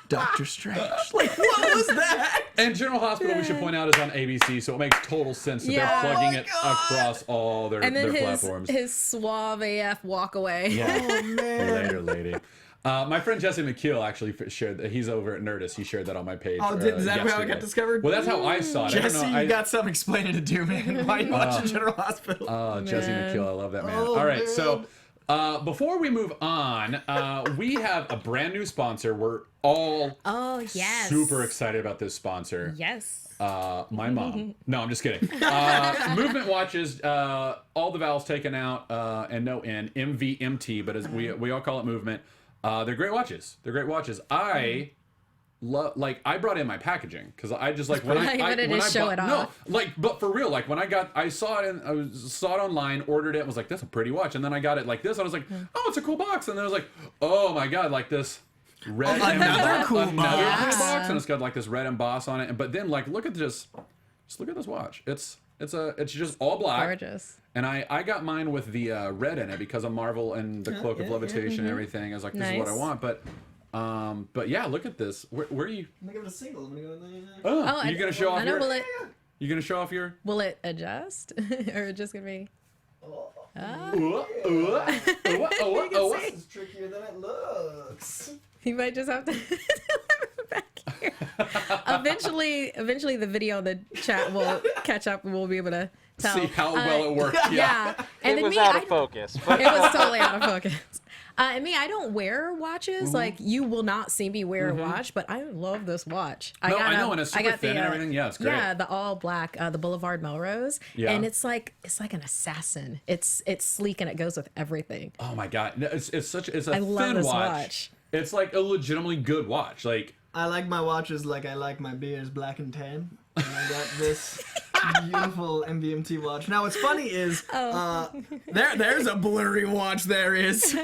Doctor Strange. Like, what was that? And General Hospital, we should point out, is on ABC, so it makes total sense that they're plugging it across all their platforms. And then his suave AF walk away. Yeah. Oh, man. Later, lady. My friend Jesse McKeel actually shared that. He's over at Nerdist. He shared that on my page. Oh, is that how it got discovered? Well, that's how I saw it. Jesse, you got some explaining to do, man. Why you watching General Hospital? Jesse McKeel, I love that man. All right, so before we move on, we have a brand new sponsor. We're all super excited about this sponsor. Yes. My mom. No, I'm just kidding. Movement watches, all the valves taken out, and no end, MVMT, but as we all call it Movement. They're great watches. I love, like, I brought in my packaging because I just like when but for real, like when I saw it online, ordered it, was like, that's a pretty watch, and then I got it like this, and I was like, oh, it's a cool box, and then I was like, oh my god, like this red another cool box, and it's got like this red emboss on it, but then like look at this watch. It's just all black. Gorgeous. And I got mine with the red in it because of Marvel and the Cloak of Levitation and everything. I was like, this is what I want. But yeah, look at this. Where are you? I'm gonna give it a single. I'm gonna go in there. You gonna show off I know, you gonna show off your? Will it adjust? Or just gonna be? This is trickier than it looks. You might just have to back here. Eventually, the video in the chat will catch up, and we'll be able to tell. See how well it worked. Yeah. And it then was out of focus. It was totally out of focus. And me, I don't wear watches. Like, you will not see me wear a watch, but I love this watch. I know, and it's super thin and everything. Yeah, it's great. Yeah, the all black, the Boulevard Melrose. Yeah. And it's like an assassin. It's sleek and it goes with everything. Oh my god, it's a I love thin this watch. It's like a legitimately good watch. Like, I like my watches like I like my beers black and tan. And I got this beautiful MVMT watch. Now, what's funny is there's a blurry watch. There is.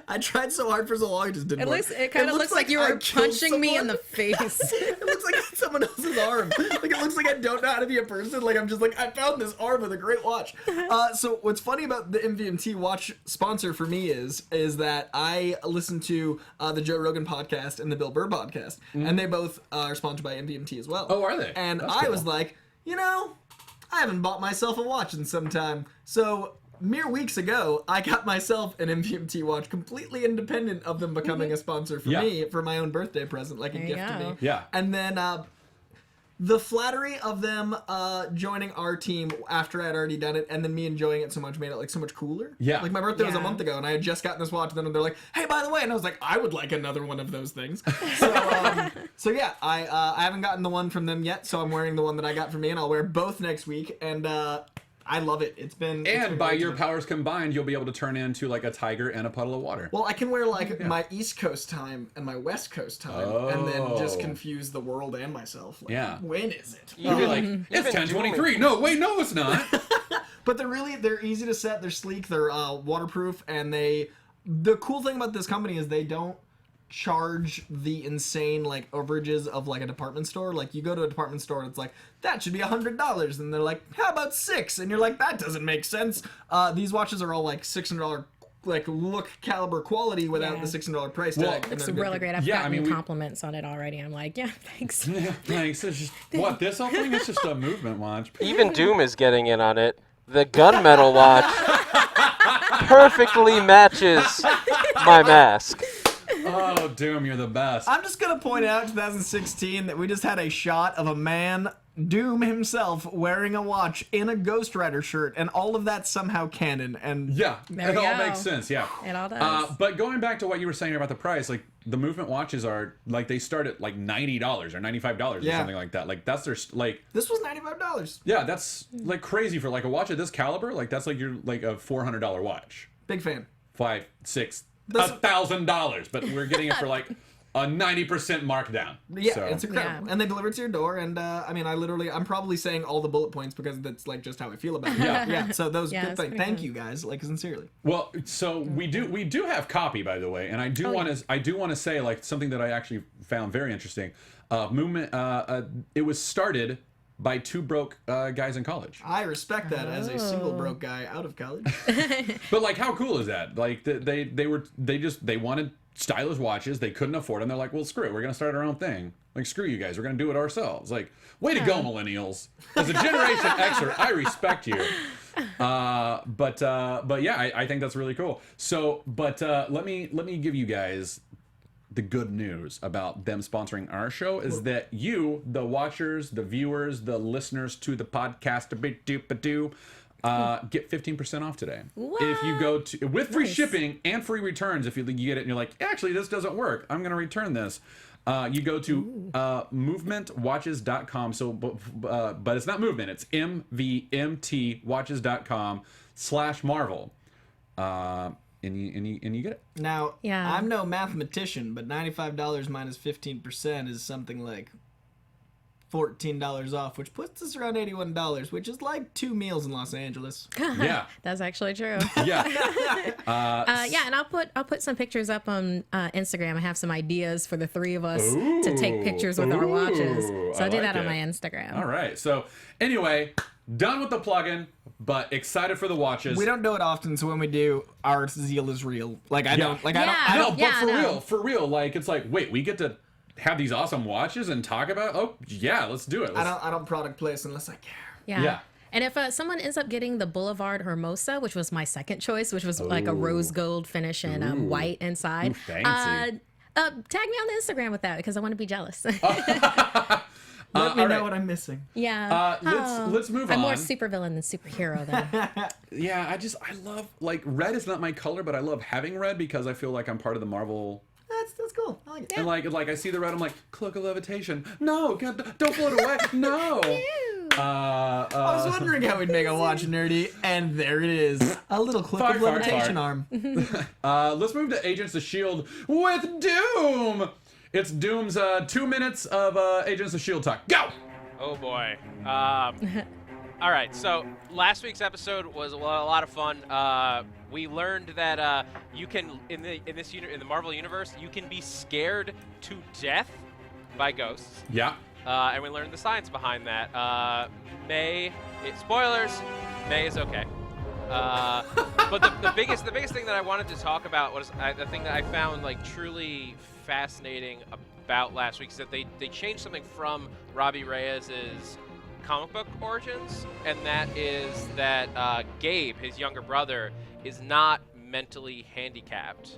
I tried so hard for so long, it just didn't work. It kind of looks like you were punching me in the face. It looks like it's someone else's arm. Like, it looks like I don't know how to be a person. Like, I'm just like, I found this arm with a great watch. So what's funny about the MVMT watch sponsor for me is that I listen to the Joe Rogan podcast and the Bill Burr podcast, and they both are sponsored by MVMT as well. Oh, are they? And That's I cool. was like, I haven't bought myself a watch in some time. So mere weeks ago, I got myself an MVMT watch completely independent of them becoming a sponsor for me for my own birthday present, like a gift to me. Yeah. And then the flattery of them joining our team after I had already done it, and then me enjoying it so much made it like so much cooler. Yeah. Like, my birthday was a month ago, and I had just gotten this watch, and then they're like, "Hey, by the way," and I was like, "I would like another one of those things." So yeah, I haven't gotten the one from them yet, so I'm wearing the one that I got for me, and I'll wear both next week, and I love it. It's been by your powers combined, you'll be able to turn into like a tiger and a puddle of water. Well, I can wear like my East Coast time and my West Coast time, and then just confuse the world and myself. Like, when is it? You'll be like, it's 10:23. No, wait, no, it's not. But they're easy to set. They're sleek. They're waterproof, and the cool thing about this company is they don't charge the insane like overages of like a department store. Like, you go to a department store and it's like, that should be $100, and they're like, how about $6? And you're like, that doesn't make sense. These watches are all like $600 like look caliber quality without the $600 price tag. It's really great. I've gotten compliments on it already. I'm like, yeah, thanks. Yeah, thanks. It's just, what, this whole thing is just a movement watch. Even Doom is getting in on it. The gunmetal watch perfectly matches my mask. Oh, Doom, you're the best. I'm just gonna point out 2016 that we just had a shot of a man, Doom himself, wearing a watch in a Ghost Rider shirt, and all of that somehow canon. And yeah, there it all makes sense. Yeah, it all does. But going back to what you were saying about the price, like the movement watches are like they start at like $90 or $95 or something like that. Like that's their like. This was $95. Yeah, that's like crazy for like a watch of this caliber. Like that's like your like a $400 watch. Big fan. $500, $600, $1,000, but we're getting it for like a 90% markdown. Yeah, so. It's incredible. Yeah. And they deliver it to your door, and I mean, I'm probably saying all the bullet points because that's like just how I feel about it. Yeah. So those good things. Thank you guys, like sincerely. Well, so we do have copy, by the way, and I do want to say like something that I actually found very interesting. Movement. It was started by two broke guys in college. I respect that as a single broke guy out of college. But like, how cool is that? Like they wanted stylish watches. They couldn't afford them. They're like, well, screw it. We're gonna start our own thing. Like, screw you guys. We're gonna do it ourselves. Like, way to go, millennials. As a Generation Xer, I respect you. But yeah, I think that's really cool. So, but let me give you guys the good news about them sponsoring our show is that you, the watchers, the viewers, the listeners to the podcast, get 15% off today. What? If you go to with free shipping and free returns. If you get it and you're like, actually, this doesn't work, I'm going to return this. You go to movementwatches.com. So, but it's not movement. It's mvmtwatches.com/Marvel. And you get it. Now, I'm no mathematician, but $95 minus 15% is something like $14 off, which puts us around $81, which is like 2 meals in Los Angeles. Yeah, that's actually true. Yeah, and I'll put some pictures up on Instagram. I have some ideas for the three of us to take pictures with our watches. So I'll do that on my Instagram. All right. So anyway, done with the plugin, but excited for the watches. We don't do it often, so when we do, our zeal is real. Like I don't. For real. Like it's like, wait, we get to have these awesome watches and talk about. Oh yeah, let's do it. I don't product place unless I care. Yeah. And if someone ends up getting the Boulevard Hermosa, which was my second choice, which was like a rose gold finish and white inside, fancy. tag me on the Instagram with that because I want to be jealous. Let me know what I'm missing. Yeah. Let's move on. I'm more supervillain than superhero, though. Yeah, I love, like, red is not my color, but I love having red because I feel like I'm part of the Marvel. That's cool. I like it. And like I see the red, I'm like, cloak of levitation. No, God, don't float away. No. I was wondering how we'd make a watch nerdy, and there it is. A little cloak of levitation arm. Let's move to Agents of S.H.I.E.L.D. with Doom. It's Doom's 2 minutes of Agents of S.H.I.E.L.D. talk. Go! Oh, boy. All right, so last week's episode was a lot of fun. We learned that you can, in the Marvel Universe, you can be scared to death by ghosts. Yeah. And we learned the science behind that. Spoilers, May is okay. But the biggest thing that I wanted to talk about was the thing that I found like truly fascinating about last week is that they changed something from Robbie Reyes's comic book origins, and that is that Gabe, his younger brother, is not mentally handicapped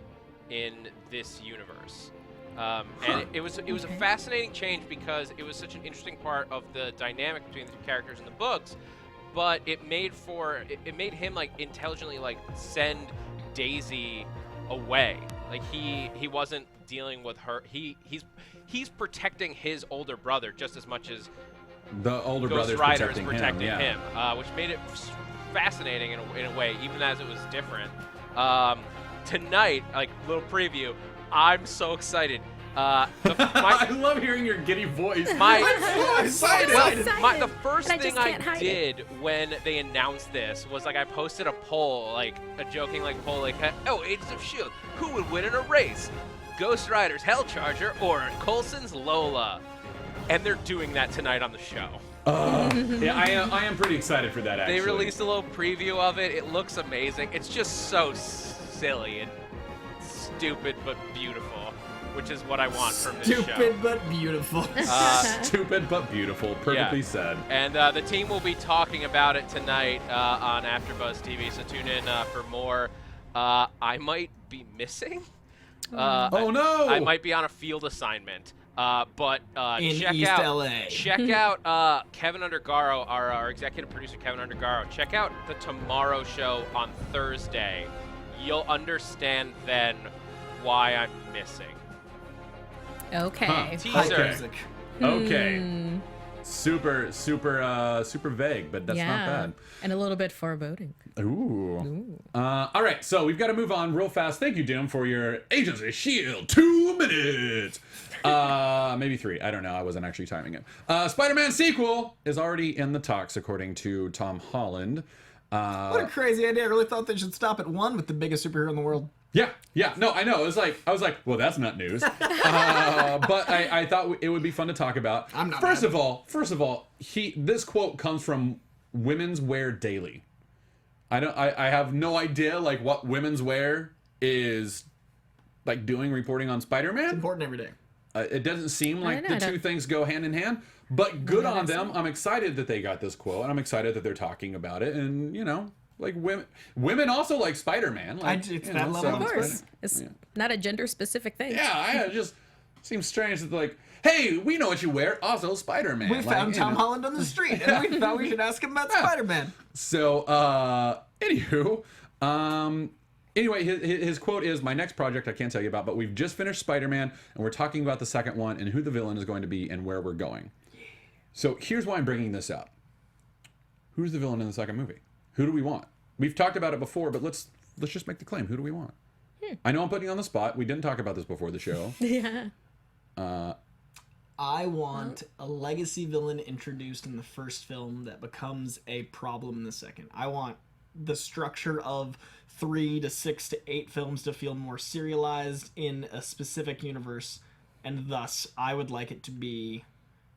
in this universe. And it was a fascinating change because it was such an interesting part of the dynamic between the two characters in the books, but it made him like intelligently like send Daisy away. Like he wasn't dealing with her. He's protecting his older brother just as much as the older brother is protecting him, which made it fascinating in a way, even as it was different. Tonight, like little preview, I'm so excited. I love hearing your giddy voice. I'm so excited. Well, the first thing I did when they announced this was like I posted a poll, like a joking like poll, like, "Oh, Agents of S.H.I.E.L.D., who would win in a race? Ghost Rider's Hellcharger or Coulson's Lola?" And they're doing that tonight on the show. Yeah, I am pretty excited for that, actually. They released a little preview of it. It looks amazing. It's just so silly and stupid but beautiful, which is what I want from this show. Stupid but beautiful. Stupid but beautiful. Perfectly said. And the team will be talking about it tonight on AfterBuzz TV, so tune in for more. I might be missing. Oh, no! I might be on a field assignment. But in check East out LA. Check out Kevin Undergaro, our executive producer Kevin Undergaro. Check out the Tomorrow Show on Thursday. You'll understand then why I'm missing. Okay. Teaser. Okay. Super vague, but that's not bad. And a little bit foreboding. Ooh. All right, so we've got to move on real fast. Thank you, Doom, for your Agents of S.H.I.E.L.D. 2 minutes. Maybe 3. I don't know. I wasn't actually timing it. Spider-Man sequel is already in the talks, according to Tom Holland. What a crazy idea. I really thought they should stop at 1 with the biggest superhero in the world. Yeah. No, I know. I was like, well, that's not news. But I thought it would be fun to talk about. I'm not First of all, this quote comes from Women's Wear Daily. I have no idea like what Women's Wear is like reporting on Spider-Man. It's important every day. It doesn't seem like the two things go hand in hand, but good on them. I'm excited that they got this quote, and I'm excited that they're talking about it. And like women also like Spider-Man. Like, it's that level. Of course, it's not a gender-specific thing. Yeah, it just seems strange that like, hey, we know what you wear. Also, Spider-Man. We found Tom Holland on the street, and we thought we should ask him about Spider-Man. So, anywho, anyway, his quote is, "My next project I can't tell you about, but we've just finished Spider-Man, and we're talking about the second one and who the villain is going to be and where we're going." So here's why I'm bringing this up. Who's the villain in the second movie? Who do we want? We've talked about it before, but let's just make the claim. Who do we want? I know I'm putting you on the spot. We didn't talk about this before the show. Yeah. I want a legacy villain introduced in the first film that becomes a problem in the second. I want the structure of 3 to 6 to 8 films to feel more serialized in a specific universe, and thus I would like it to be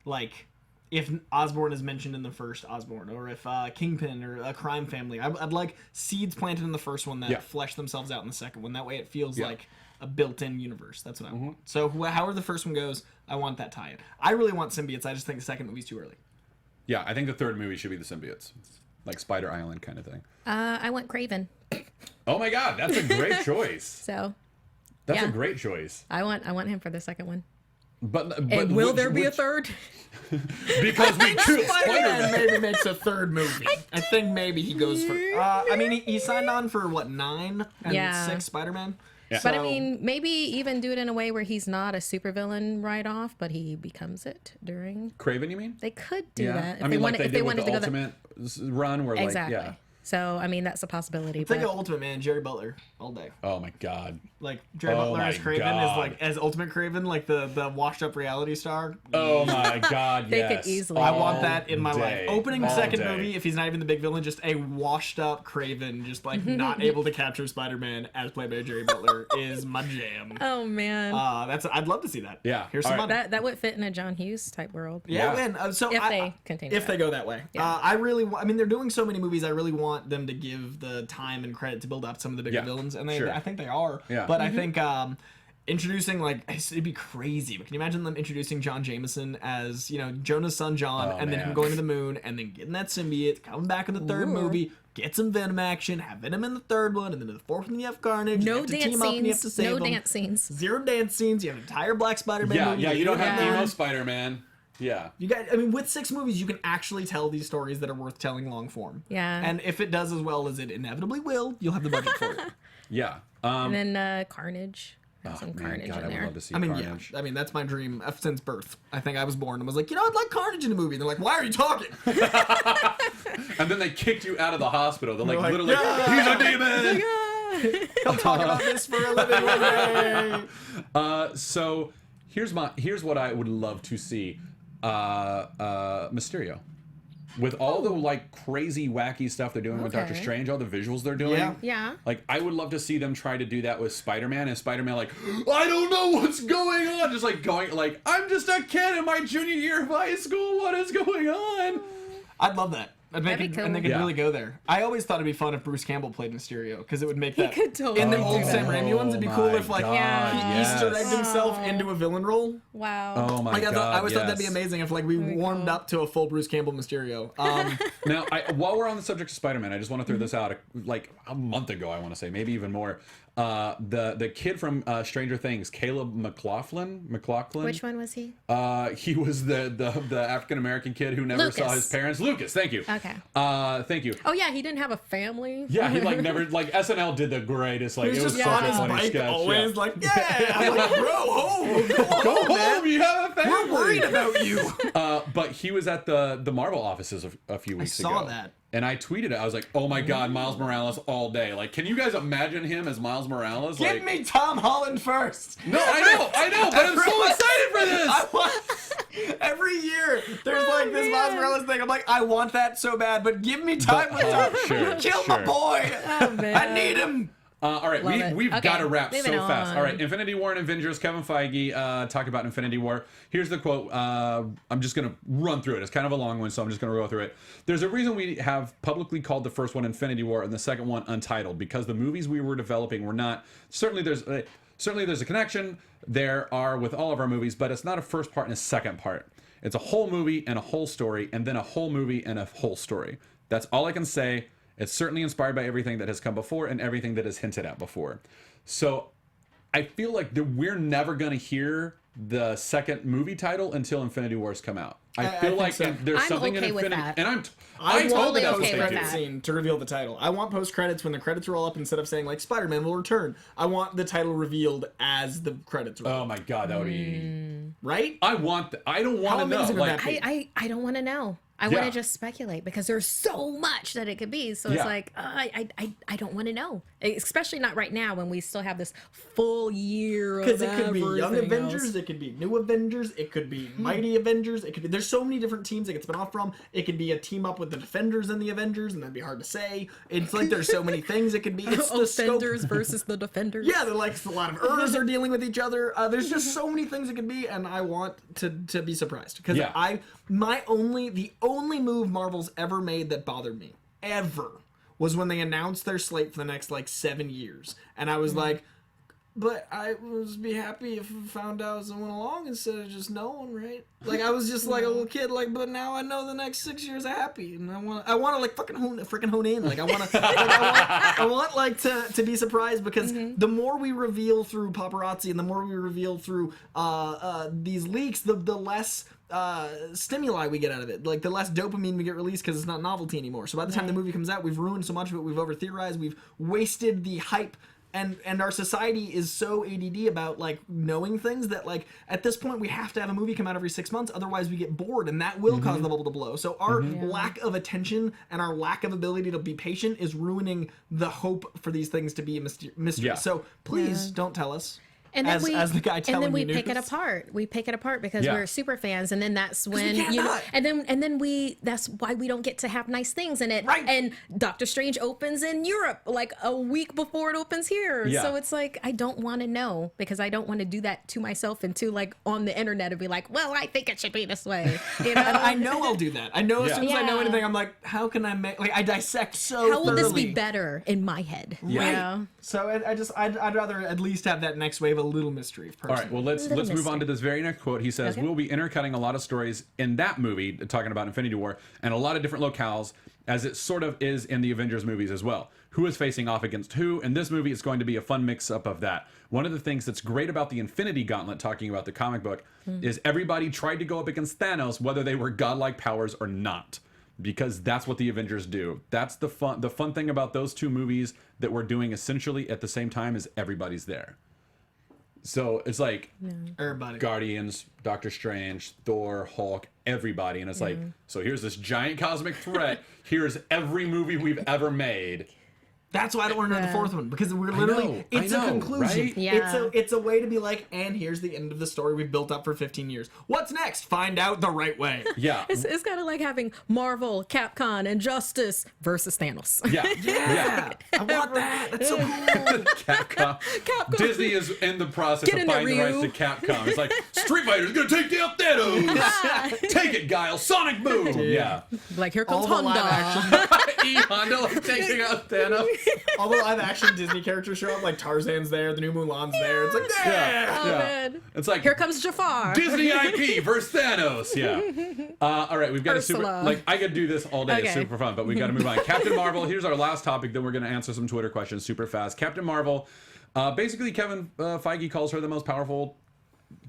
like if Osborn is mentioned in the first Osborn, or if Kingpin or a crime family. I'd like seeds planted in the first one that flesh themselves out in the second one. That way it feels like a built-in universe. That's what I want. So however the first one goes, I want that tie-in. I really want symbiotes. I just think the second movie's too early. Yeah, I think the third movie should be the symbiotes. like Spider Island kind of thing. I went Craven. Oh my God, that's a great choice. So that's a great choice. I want him for the second one. But and will there be a third? Because we killed Spider-Man. Maybe makes a third movie. I think maybe he goes for. I mean, he signed on for what 9 and 6 Spider-Man. Yeah. But I mean, maybe even do it in a way where he's not a supervillain right off, but he becomes it during. Craven, you mean? They could do that. If they wanted to go Ultimate run, where exactly. like So I mean, that's a possibility. Think of Ultimate Man, Jerry Butler all day. Oh my God. Like Jerry Butler as Craven is like as Ultimate Craven, like the washed up reality star. Oh my God, they could easily. I want that in my life. Opening second day. movie, if he's not even the big villain, just a washed up Craven, just like not able to capture Spider-Man as played by Jerry Butler is my jam. Oh man. I'd love to see that. Yeah. Here's some money. That would fit in a John Hughes type world. Yeah, man. So if they continue. If they go that way, I mean, they're doing so many movies. I really want them to give the time and credit to build up some of the bigger villains, and I think they are. Yeah. But I think introducing it'd be crazy. But can you imagine them introducing John Jameson as Jonah's son John, and then him going to the moon, and then getting that symbiote, coming back in the third movie, get some Venom action, have Venom in the third one, and then in the fourth one you have Carnage. No you have to dance team up and you have scenes. to save No them. dance scenes. 0 dance scenes. You have an entire Black Spider-Man movie. Yeah, you don't have emo Spider-Man. Yeah. You guys, I mean, with 6 movies, you can actually tell these stories that are worth telling long form. Yeah. And if it does as well as it inevitably will, you'll have the budget for it. Yeah. And then Carnage. Carnage Carnage God, in I would there. love to see I mean, Carnage. yeah. I mean, that's my dream since birth. I think I was born and was like, I'd like Carnage in a movie. And they're like, why are you talking? And then they kicked you out of the hospital. They're like, like, literally, he's a demon. Come talk about this for a living with me. So here's what I would love to see. Mysterio. With all the like crazy wacky stuff they're doing with Doctor Strange, all the visuals they're doing. Yeah. Like I would love to see them try to do that with Spider-Man, and Spider-Man like, I don't know what's going on. Just like going like, I'm just a kid in my junior year of high school. What is going on? I'd love that. And they could really go there. I always thought it'd be fun if Bruce Campbell played Mysterio, because it would make that. He could totally in the do old that. Sam Raimi ones, it'd be cool if like he Easter egged himself into a villain role. Wow. Oh my God. I always thought that'd be amazing if like we warmed up to a full Bruce Campbell Mysterio. Now, while we're on the subject of Spider-Man, I just want to throw this out. Like a month ago, I want to say, maybe even more. The kid from Stranger Things, Caleb McLaughlin. Which one was he? He was the African American kid who never saw his parents. Lucas, thank you. Okay. Thank you. Oh yeah, he didn't have a family. Yeah, he like never like SNL did the greatest like He it was was just such on a his funny bike, sketch. always like, I'm like, bro, home, Go home, you have a family. We're worried about you. But he was at the Marvel offices a few weeks ago. I saw that. And I tweeted it. I was like, "Oh my God, Miles Morales all day!" Like, can you guys imagine him as Miles Morales? Give like, me Tom Holland first. No, I know, but I'm so excited for this. Every year, there's like this Miles Morales thing. I'm like, I want that so bad, but give me time with Tom. Kill my boy. Oh, man. I need him. All right, we've got to wrap moving so fast. on. All right, Infinity War and Avengers. Kevin Feige talked about Infinity War. Here's the quote. I'm just going to run through it. It's kind of a long one, so I'm just going to go through it. There's a reason we have publicly called the first one Infinity War and the second one Untitled, because the movies we were developing were not. Certainly there's a connection. There are with all of our movies, but it's not a first part and a second part. It's a whole movie and a whole story, and then a whole movie and a whole story. That's all I can say. It's certainly inspired by everything that has come before and everything that is hinted at before. So I feel like we're never going to hear the second movie title until Infinity Wars come out. I feel like so. there's I'm something okay in with Infinity, that. and I told want them the that's what they post-credit do. scene to reveal the title. I want post-credits when the credits roll up, instead of saying like Spider-Man will return. I want the title revealed as the credits roll. Oh my God, that would be right. I don't want to know. amazing would Like, that be? I don't want to know. I want to just speculate, because there's so much that it could be. So it's like, I don't want to know, especially not right now when we still have this full year of Because it could be Young everything Avengers, else. it could be New Avengers, it could be Mighty Avengers, it could be. There's so many different teams it could spin off from. It could be a team up with the Defenders and the Avengers, and that'd be hard to say. It's like there's so many things it could be. It's the scope. Offenders versus the Defenders. Yeah, they're like a lot of Urs are dealing with each other. There's just so many things it could be, and I want to be surprised, because the only move Marvel's ever made that bothered me ever was when they announced their slate for the next like 7 years, and I was like, but I was be happy if I found out as I went along instead of just knowing, right? Like I was just like a little kid, like, but now I know the next 6 years are happy, and I want to like freaking hone in, like I want to, I want like to be surprised because the more we reveal through paparazzi and the more we reveal through these leaks, the less stimuli we get out of it, like the less dopamine we get released because it's not novelty anymore. So by the time the movie comes out, we've ruined so much of it, we've over theorized, we've wasted the hype. And our society is so ADD about like knowing things that like at this point we have to have a movie come out every 6 months, otherwise we get bored, and that will cause the bubble to blow. So our lack of attention and our lack of ability to be patient is ruining the hope for these things to be a mystery. Yeah. So please don't tell us. And then as the guy telling and then we news. pick it apart. We pick it apart because we're super fans, and then that's when and then that's why we don't get to have nice things in it. Right. And Doctor Strange opens in Europe like a week before it opens here. Yeah. So it's like I don't want to know because I don't want to do that to myself and to like on the internet and be like, well, I think it should be this way. You know? And I know I'll do that. I know as soon as I know anything, I'm like, how can I make I dissect so how will this thoroughly. be better in my head? Right. Yeah. So I'd rather at least have that next wave a little mystery. Personally. All right, well, let's move on to this very next quote. He says, we'll be intercutting a lot of stories in that movie, talking about Infinity War, and a lot of different locales, as it sort of is in the Avengers movies as well. Who is facing off against who? In this movie, it's going to be a fun mix-up of that. One of the things that's great about the Infinity Gauntlet, talking about the comic book, is everybody tried to go up against Thanos, whether they were godlike powers or not. Because that's what the Avengers do. That's the fun thing about those two movies that we're doing essentially at the same time is everybody's there. So it's like everybody, Guardians, Doctor Strange, Thor, Hulk, everybody. And it's like, so here's this giant cosmic threat. Here's every movie we've ever made. That's why I don't want to know the fourth one, because we're literally, it's a conclusion. Right? Yeah. It's a way to be like, and here's the end of the story we've built up for 15 years. What's next? Find out the right way. Yeah. It's kind of like having Marvel, Capcom, and Justice versus Thanos. Yeah. I want that. That's so cool. Capcom. Disney is in the process of buying the rights to Capcom. It's like, Street Fighter's going to take down Thanos. Take it, Guile. Sonic Boom. Yeah. Like, here comes All the Honda. Honda like taking out Thanos. All the live action Disney characters show up, like Tarzan's there, the new Mulan's there. It's like, Man. It's like, here comes Jafar. Disney IP versus Thanos. Yeah. All right, we've got Ursula. a super, I could do this all day. It's super fun, but we've got to move on. Captain Marvel, here's our last topic, then we're going to answer some Twitter questions super fast. Captain Marvel, basically Kevin Feige calls her the most powerful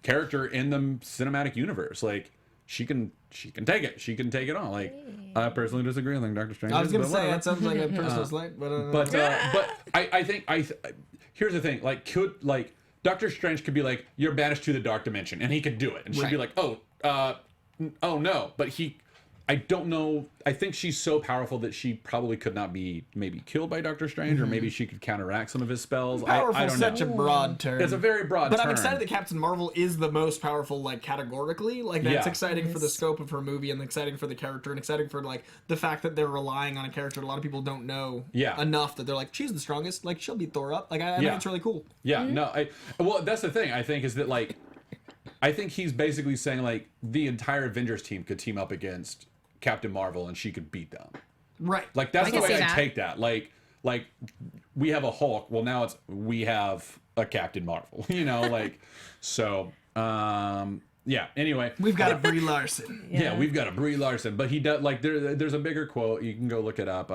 character in the cinematic universe. Like, she can take it. She can take it on. Like, I personally disagree. I think Doctor Strange. I was gonna say that sounds like a personal slight, but I think here's the thing. Like, Doctor Strange could be like, you're banished to the dark dimension, and he could do it, and she'd be like, oh no, but I don't know. I think she's so powerful that she probably could not be maybe killed by Doctor Strange, or maybe she could counteract some of his spells. Powerful, I don't such know. a broad term. It's a very broad term. But I'm excited that Captain Marvel is the most powerful, like, categorically. Like, that's exciting for the scope of her movie, and exciting for the character, and exciting for, like, the fact that they're relying on a character a lot of people don't know enough, that they're like, she's the strongest. Like, she'll beat Thor up. Like, I think it's really cool. Yeah, no, well, that's the thing, I think, is that, like, I think he's basically saying, like, the entire Avengers team could team up against Captain Marvel and she could beat them. Right. Like, that's the way I take that. Like we have a Hulk. Well, now we have a Captain Marvel, you know, like, so, yeah, anyway. We've got a Brie Larson. Yeah, we've got a Brie Larson. But he does, like, there's a bigger quote. You can go look it up.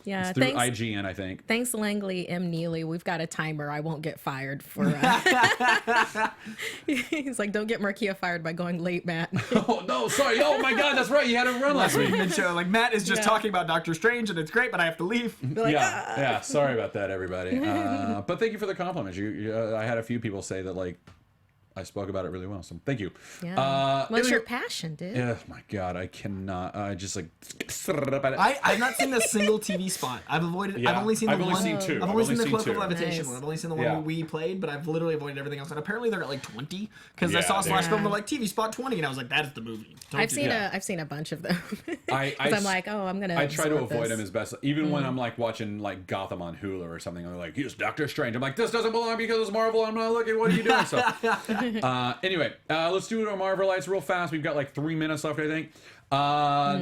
It's through IGN, I think. Thanks, Langley M. Neely. We've got a timer. I won't get fired for... He's like, don't get Markia fired by going late, Matt. Oh, no, sorry. Oh, my God, that's right. You had to run last week. Mid-show. Like, Matt is just talking about Doctor Strange, and it's great, but I have to leave. Like, yeah, sorry about that, everybody. But thank you for the compliment. I had a few people say that, like, I spoke about it really well, so thank you. Yeah. What's your passion, dude? Oh my God, I cannot. I just like. I've not seen a single TV spot. I've avoided. Yeah. I've only seen the one. I've only seen two. I've only seen the Cloak of Levitation Nice. one. I've only seen the one we played, but I've literally avoided everything else. And apparently they're at like 20 because I saw Slash Film. They're like TV spot 20, and I was like, that is the movie. I've seen a bunch of them. I'm like, I'm gonna. I try to avoid them as best, even when I'm like watching like Gotham on Hulu or something. They're like, here's Doctor Strange. I'm like, this doesn't belong because it's Marvel. I'm not looking. What are you doing? So Anyway, let's do our Marvellites real fast. We've got like 3 minutes left, I think.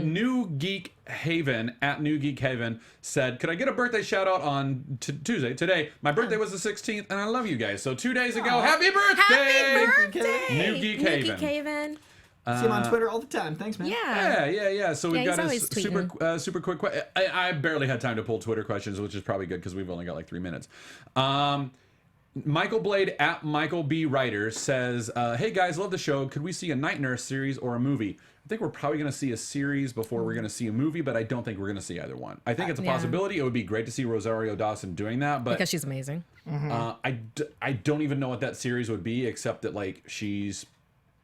New Geek Haven at New Geek Haven said, "Could I get a birthday shout out on Tuesday? Today, my birthday was the 16th, and I love you guys. So 2 days ago, happy birthday! Happy birthday, New Geek Haven. Geek Haven. See him on Twitter all the time. Thanks, man. Yeah. So we've got a always super quick. I barely had time to pull Twitter questions, which is probably good because we've only got like 3 minutes. Michael Blade at Michael B. Writer says, "Hey guys, love the show. Could we see a Night Nurse series or a movie? I think we're probably going to see a series before we're going to see a movie, but I don't think we're going to see either one. I think it's a possibility. It would be great to see Rosario Dawson doing that, but because she's amazing. I don't even know what that series would be, except that like she's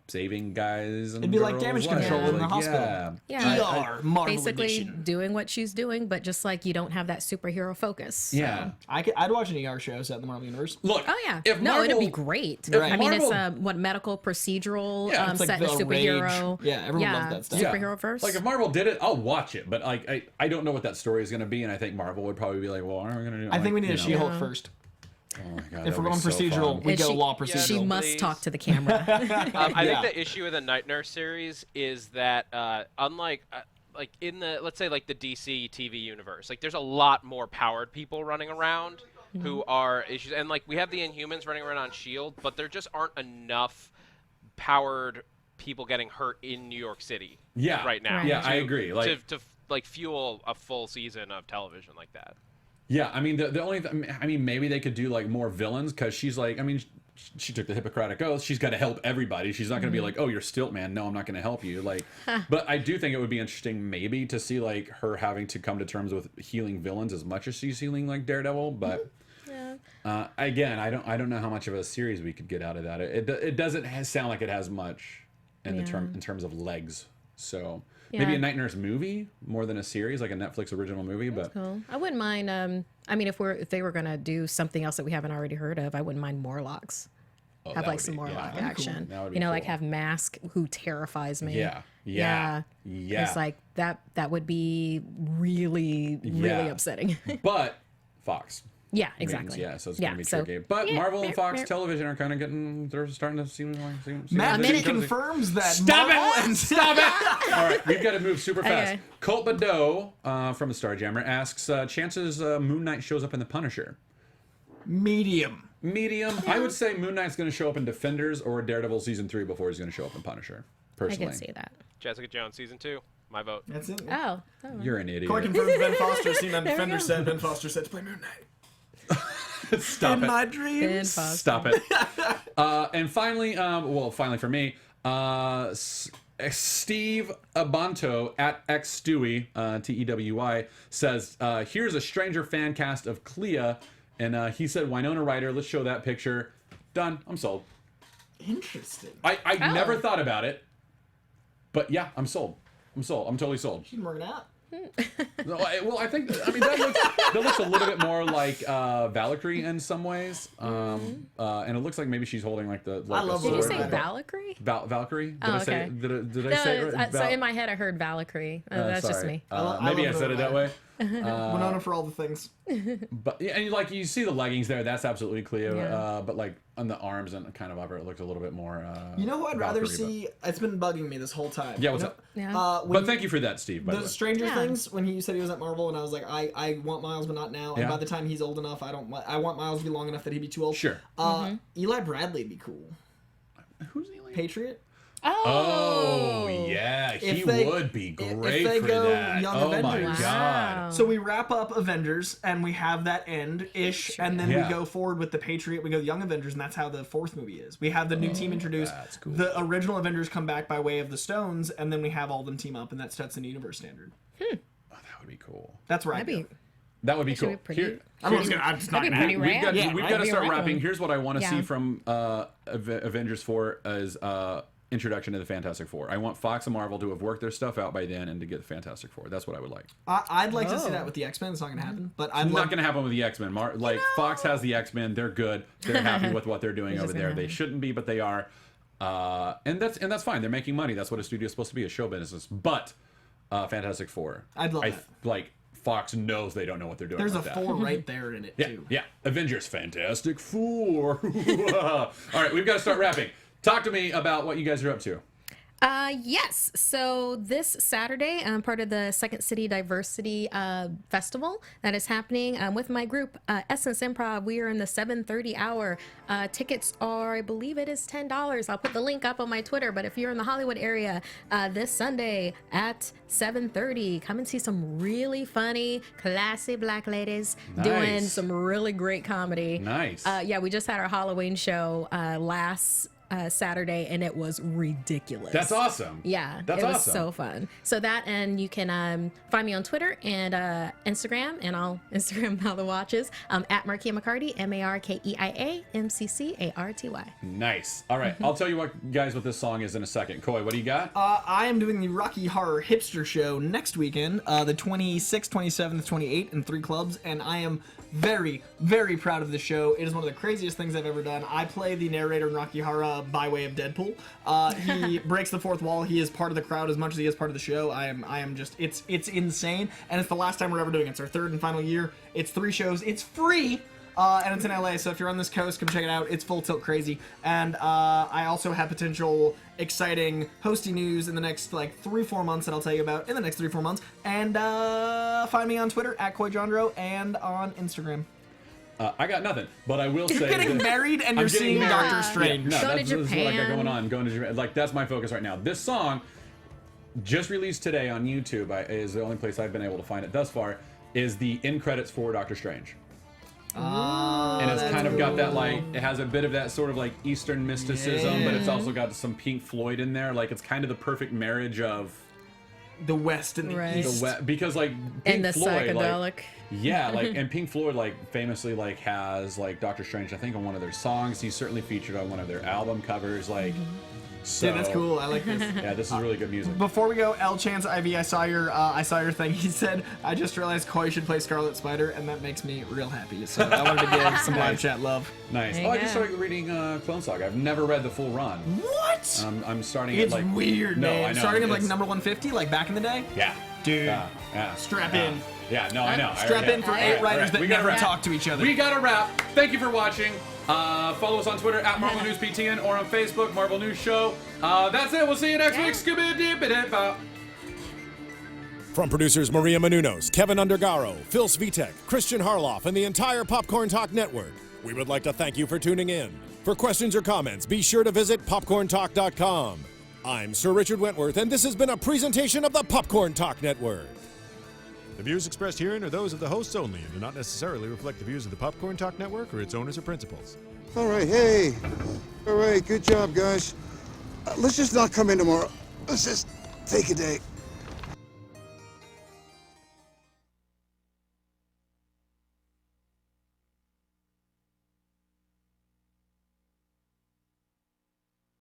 saving guys and it'd be like damage control in the hospital. Yeah. Marvel basically edition. doing what she's doing, but just like you don't have that superhero focus. So. Yeah. I'd watch an ER show set in the Marvel Universe. Look, Oh yeah. if No, Marvel, it'd be great. Right. I mean, Marvel, it's what medical procedural Yeah, it's like set in a the superhero. Rage. Yeah, everyone loves that stuff. Superhero verse. Like if Marvel did it, I'll watch it, but like I don't know what that story is going to be, and I think Marvel would probably be like, well, what are we going to do? I think we need a She-Hulk first. Oh my God, if we're going procedural, we go law procedural. She must talk to the camera. I think the issue with the Night Nurse series is that unlike like in the let's say like the DC TV universe, like there's a lot more powered people running around who are issues, and like we have the Inhumans running around on Shield, but there just aren't enough powered people getting hurt in New York City right now. Yeah, I agree. Like to like fuel a full season of television like that. Yeah, I mean the only I mean maybe they could do like more villains because she's like she took the Hippocratic Oath. She's got to help everybody. She's not going to be like, oh, you're Stilt Man. No, I'm not going to help you. Like, but I do think it would be interesting maybe to see like her having to come to terms with healing villains as much as she's healing like Daredevil. But again, I don't know how much of a series we could get out of that. It doesn't sound like it has much in terms of legs. So. Yeah. Maybe a Night Nurse movie more than a series, like a Netflix original movie. That's cool. I wouldn't mind. I mean, if they were gonna do something else that we haven't already heard of, I wouldn't mind Morlocks. Have like some Morlock action. Cool. You know, like have Mask, who terrifies me. Yeah. It's like that would be really upsetting. But Fox. Yeah, exactly. So it's gonna be tricky. But Marvel and Fox Television are kind of they're starting to seem like. Matt confirms that. Stop it! All right, we've got to move super fast. Okay. Colt Badeau from the Starjammer asks, chances Moon Knight shows up in the Punisher? Medium. I would say Moon Knight's going to show up in Defenders or Daredevil season 3 before he's going to show up in Punisher. Personally, I can see that. Jessica Jones season 2. My vote. That's it. Oh. You're an idiot. Corey confirms Ben Foster seen on Defenders set. Ben Foster said to play Moon Knight. Stop in it. my dreams. Stop it. And finally, finally for me, Steve Abanto at xstewie, T-E-W-Y, says, here's a Stranger fan cast of Clea, and he said Winona Ryder. Let's show that picture. Done. I'm sold. Interesting. I never thought about it, but yeah, I'm sold. I'm totally sold. She's working out. Well, I think that looks a little bit more like Valkyrie in some ways, and it looks like maybe she's holding like the. Like I love. Did you say Valkyrie? Valkyrie? Did I say? okay. Did I say it right? So in my head, I heard Valkyrie. That's just me. Maybe I said it that way. Winona for all the things. But yeah, and like you see the leggings there, that's absolutely Cleo. Yeah. But like on the arms and kind of upper, it looks a little bit more. You know who I'd rather see? It's been bugging me this whole time. Yeah, what's up? Yeah. But thank you for that, Steve. By the way. Stranger Things, when he said he was at Marvel, and I was like, I want Miles, but not now. And by the time he's old enough, I want Miles to be long enough that he'd be too old. Sure. Eli Bradley'd be cool. Who's Eli? Patriot. Oh yeah, he would be great if they for go that. Young Avengers. My God! So we wrap up Avengers and we have that end ish, and then we go forward with the Patriot. We go Young Avengers, and that's how the fourth movie is. We have the new team introduced. That's cool. The original Avengers come back by way of the Stones, and then we have all of them team up, and that sets the universe standard. Oh, that would be cool. That's right. That would be cool. I'm just not gonna. We've got to start wrapping. Here's what I want to see from Avengers 4 as introduction to the Fantastic Four. I want Fox and Marvel to have worked their stuff out by then and to get the Fantastic Four. That's what I would like. I'd like to see that with the X-Men. It's not going to happen. But it's not going to happen with the X-Men. Fox has the X-Men. They're good. They're happy with what they're doing over there. They shouldn't be, but they are. And that's fine. They're making money. That's what a studio is supposed to be, a show business. But Fantastic Four. I'd love that. Like, Fox knows they don't know what they're doing. There's a 4 right there in it, too. Yeah. Avengers Fantastic Four. All right, we've got to start wrapping. Talk to me about what you guys are up to. Yes. So this Saturday, I'm part of the Second City Diversity Festival that is happening with my group, Essence Improv. We are in the 7:30 hour. Tickets are, I believe it is $10. I'll put the link up on my Twitter. But if you're in the Hollywood area this Sunday at 7:30, come and see some really funny, classy black ladies doing some really great comedy. Nice. Yeah, we just had our Halloween show last Saturday, and it was ridiculous. That's awesome. Yeah, That's it was awesome. so fun. So that, and you can find me on Twitter and Instagram, and I'll Instagram how the watches at Markia McCarty, MarkiaMCCARTY. Nice. All right, I'll tell you what this song is in a second. Coy, what do you got? I am doing the Rocky Horror Hipster Show next weekend, the 26th, 27th, 28th in 3 clubs, and I am very, very proud of the show. It is one of the craziest things I've ever done. I play the narrator in Rocky Horror by way of Deadpool. He breaks the fourth wall. He is part of the crowd as much as he is part of the show. I am just, it's insane, and it's the last time we're ever doing it. It's our 3rd and final year. It's 3 shows. It's free. And it's in LA, so if you're on this coast, come check it out. It's full tilt crazy. And I also have potential exciting hosting news in the next 3-4 months that I'll tell you about in the next 3-4 months. And find me on Twitter at KoiJandro and on Instagram. I got nothing, but I will say you're getting married and you're seeing Doctor Strange. Yeah, no, Going to this is what I got Japan. going on. Going to Japan. That's my focus right now. This song, just released today on YouTube, is the only place I've been able to find it thus far, is the end credits for Doctor Strange. And it's kind of got that it has a bit of that sort of Eastern mysticism, but it's also got some Pink Floyd in there. It's kind of the perfect marriage of the West and the East. The West, because Pink and the Floyd, psychedelic. And Pink Floyd famously has Doctor Strange, I think, on one of their songs. He's certainly featured on one of their album covers. So, yeah, that's cool. I like this. Yeah, this is really good music. Before we go, L Chance IV, I saw your thing. He said, "I just realized Koi should play Scarlet Spider," and that makes me real happy. So I wanted to give some live chat love. Nice. I just started reading Clone Saga. I've never read the full run. What? I'm starting It's at weird, no, man. I know. Starting at number 150, back in the day. Yeah, dude. Yeah. Strap in. Yeah, no, I know. Strap in for 8 writers that never talk to each other. We got a wrap. Thank you for watching. Follow us on Twitter at Marvel News PTN or on Facebook, Marvel News Show. That's it. We'll see you next week. Scooby-Doo. From producers Maria Menounos, Kevin Undergaro, Phil Svitek, Kristian Harloff, and the entire Popcorn Talk Network, we would like to thank you for tuning in. For questions or comments, be sure to visit popcorntalk.com. I'm Sir Richard Wentworth, and this has been a presentation of the Popcorn Talk Network. The views expressed herein are those of the hosts only and do not necessarily reflect the views of the Popcorn Talk Network or its owners or principals. All right, hey. All right, good job, guys. Let's just not come in tomorrow. Let's just take a day.